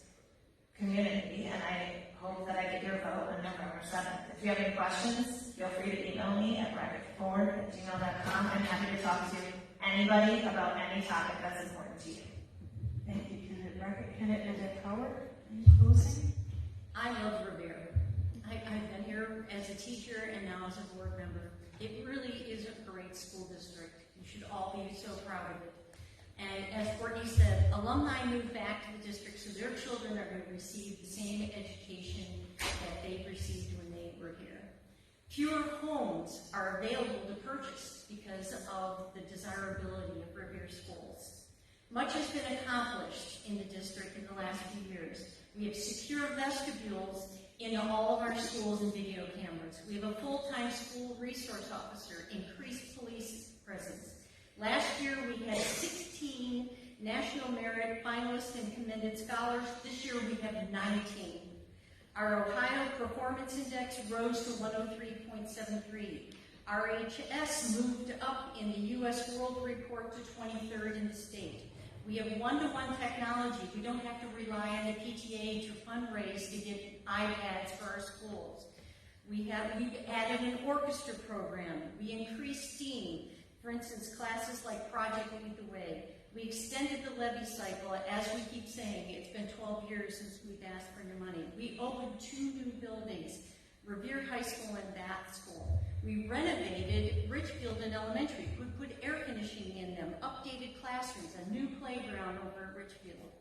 community, and I hope that I get your vote on November 7th. If you have any questions, feel free to email me at bracketforward@gmail.com. I'm happy to talk to anybody about any topic that's important to you. Thank you, Candidate Brackett. Candidate Howard, any closing? I love Revere. I've been here as a teacher and now as a board member. It really is a great school district. You should all be so proud of it. And as Courtney said, alumni move back to the district so their children are going to receive the same education that they received when they were here. Fewer homes are available to purchase because of the desirability of Revere schools. Much has been accomplished in the district in the last few years. We have secure vestibules in all of our schools and video cameras. We have a full-time school resource officer, increased police presence. Last year we had 16 National Merit finalists and commended scholars. This year we have 19. Our Ohio Performance Index rose to 103.73. RHS moved up in the U.S. World Report to 23rd in the state. We have one-to-one technology. We don't have to rely on the PTA to fundraise to get iPads for our schools. We've added an orchestra program. We increased STEAM. For instance, classes like Project Lead the Way. We extended the levy cycle. As we keep saying, it's been 12 years since we've asked for new money. We opened 2 new buildings, Revere High School and Bath School. We renovated Richfield and Elementary. We put air conditioning in them, updated classrooms, a new playground over at Richfield.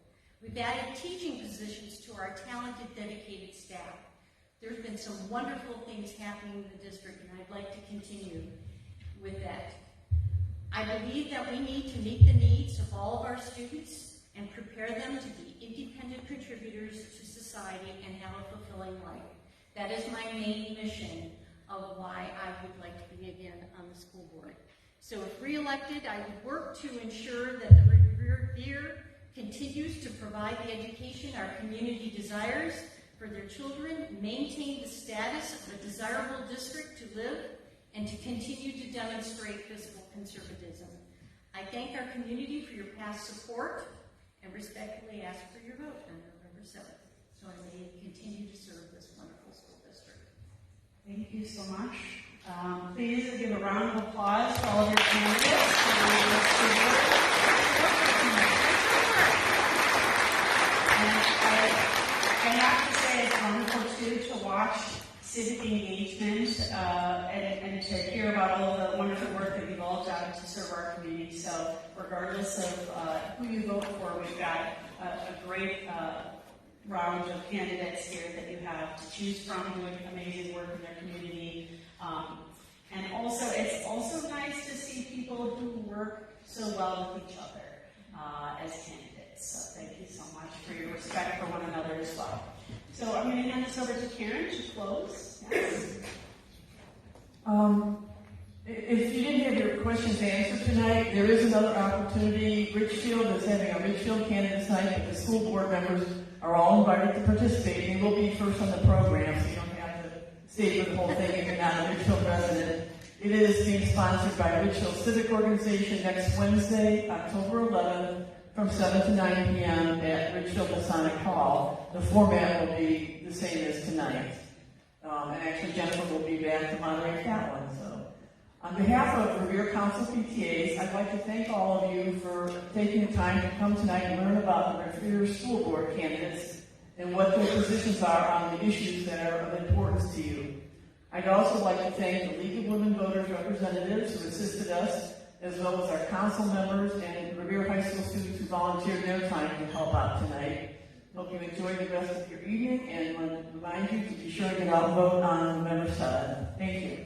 We've added teaching positions to our talented, dedicated staff. There's been some wonderful things happening in the district, and I'd like to continue with that. I believe that we need to meet the needs of all of our students and prepare them to be independent contributors to society and have a fulfilling life. That is my main mission of why I would like to be again on the school board. So if re-elected, I would work to ensure that the Revere continues to provide the education our community desires for their children, maintain the status of a desirable district to live, and to continue to demonstrate fiscal conservatism. I thank our community for your past support and respectfully ask for your vote on November 7th, so I may continue to serve this wonderful school district. Thank you so much. Please give a round of applause for all of your candidates. And I have to say it's wonderful too to watch civic engagement and to hear about all of the wonderful work that you've all done to serve our community. So regardless of who you vote for, we've got a great round of candidates here that you have to choose from doing amazing work in their community. And also, it's also nice to see people who work so well with each other as candidates. So thank you so much for your respect for one another as well. So I'm going to hand this over to Karen to close. Yes. If you didn't have your questions answered tonight, there is another opportunity. Richfield is having a Richfield candidates night, but the school board members are all invited to participate. They will be first on the program, so you don't have to stay for the whole thing if you're not a Richfield resident. It is being sponsored by Richfield Civic Organization next Wednesday, October 11th, from 7 to 9 p.m. at Richfield Masonic Hall. The format will be the same as tonight. And actually Jennifer will be back to moderate that one. So, on behalf of Revere Council PTAs, I'd like to thank all of you for taking the time to come tonight and learn about the Revere School Board candidates and what their positions are on the issues that are of importance to you. I'd also like to thank the League of Women Voters representatives who assisted us, as well as our council members and Revere High School students who volunteered their time to help out tonight. Hope you enjoy the rest of your evening, and want to remind you to be sure to get out and vote on November 7th. Thank you.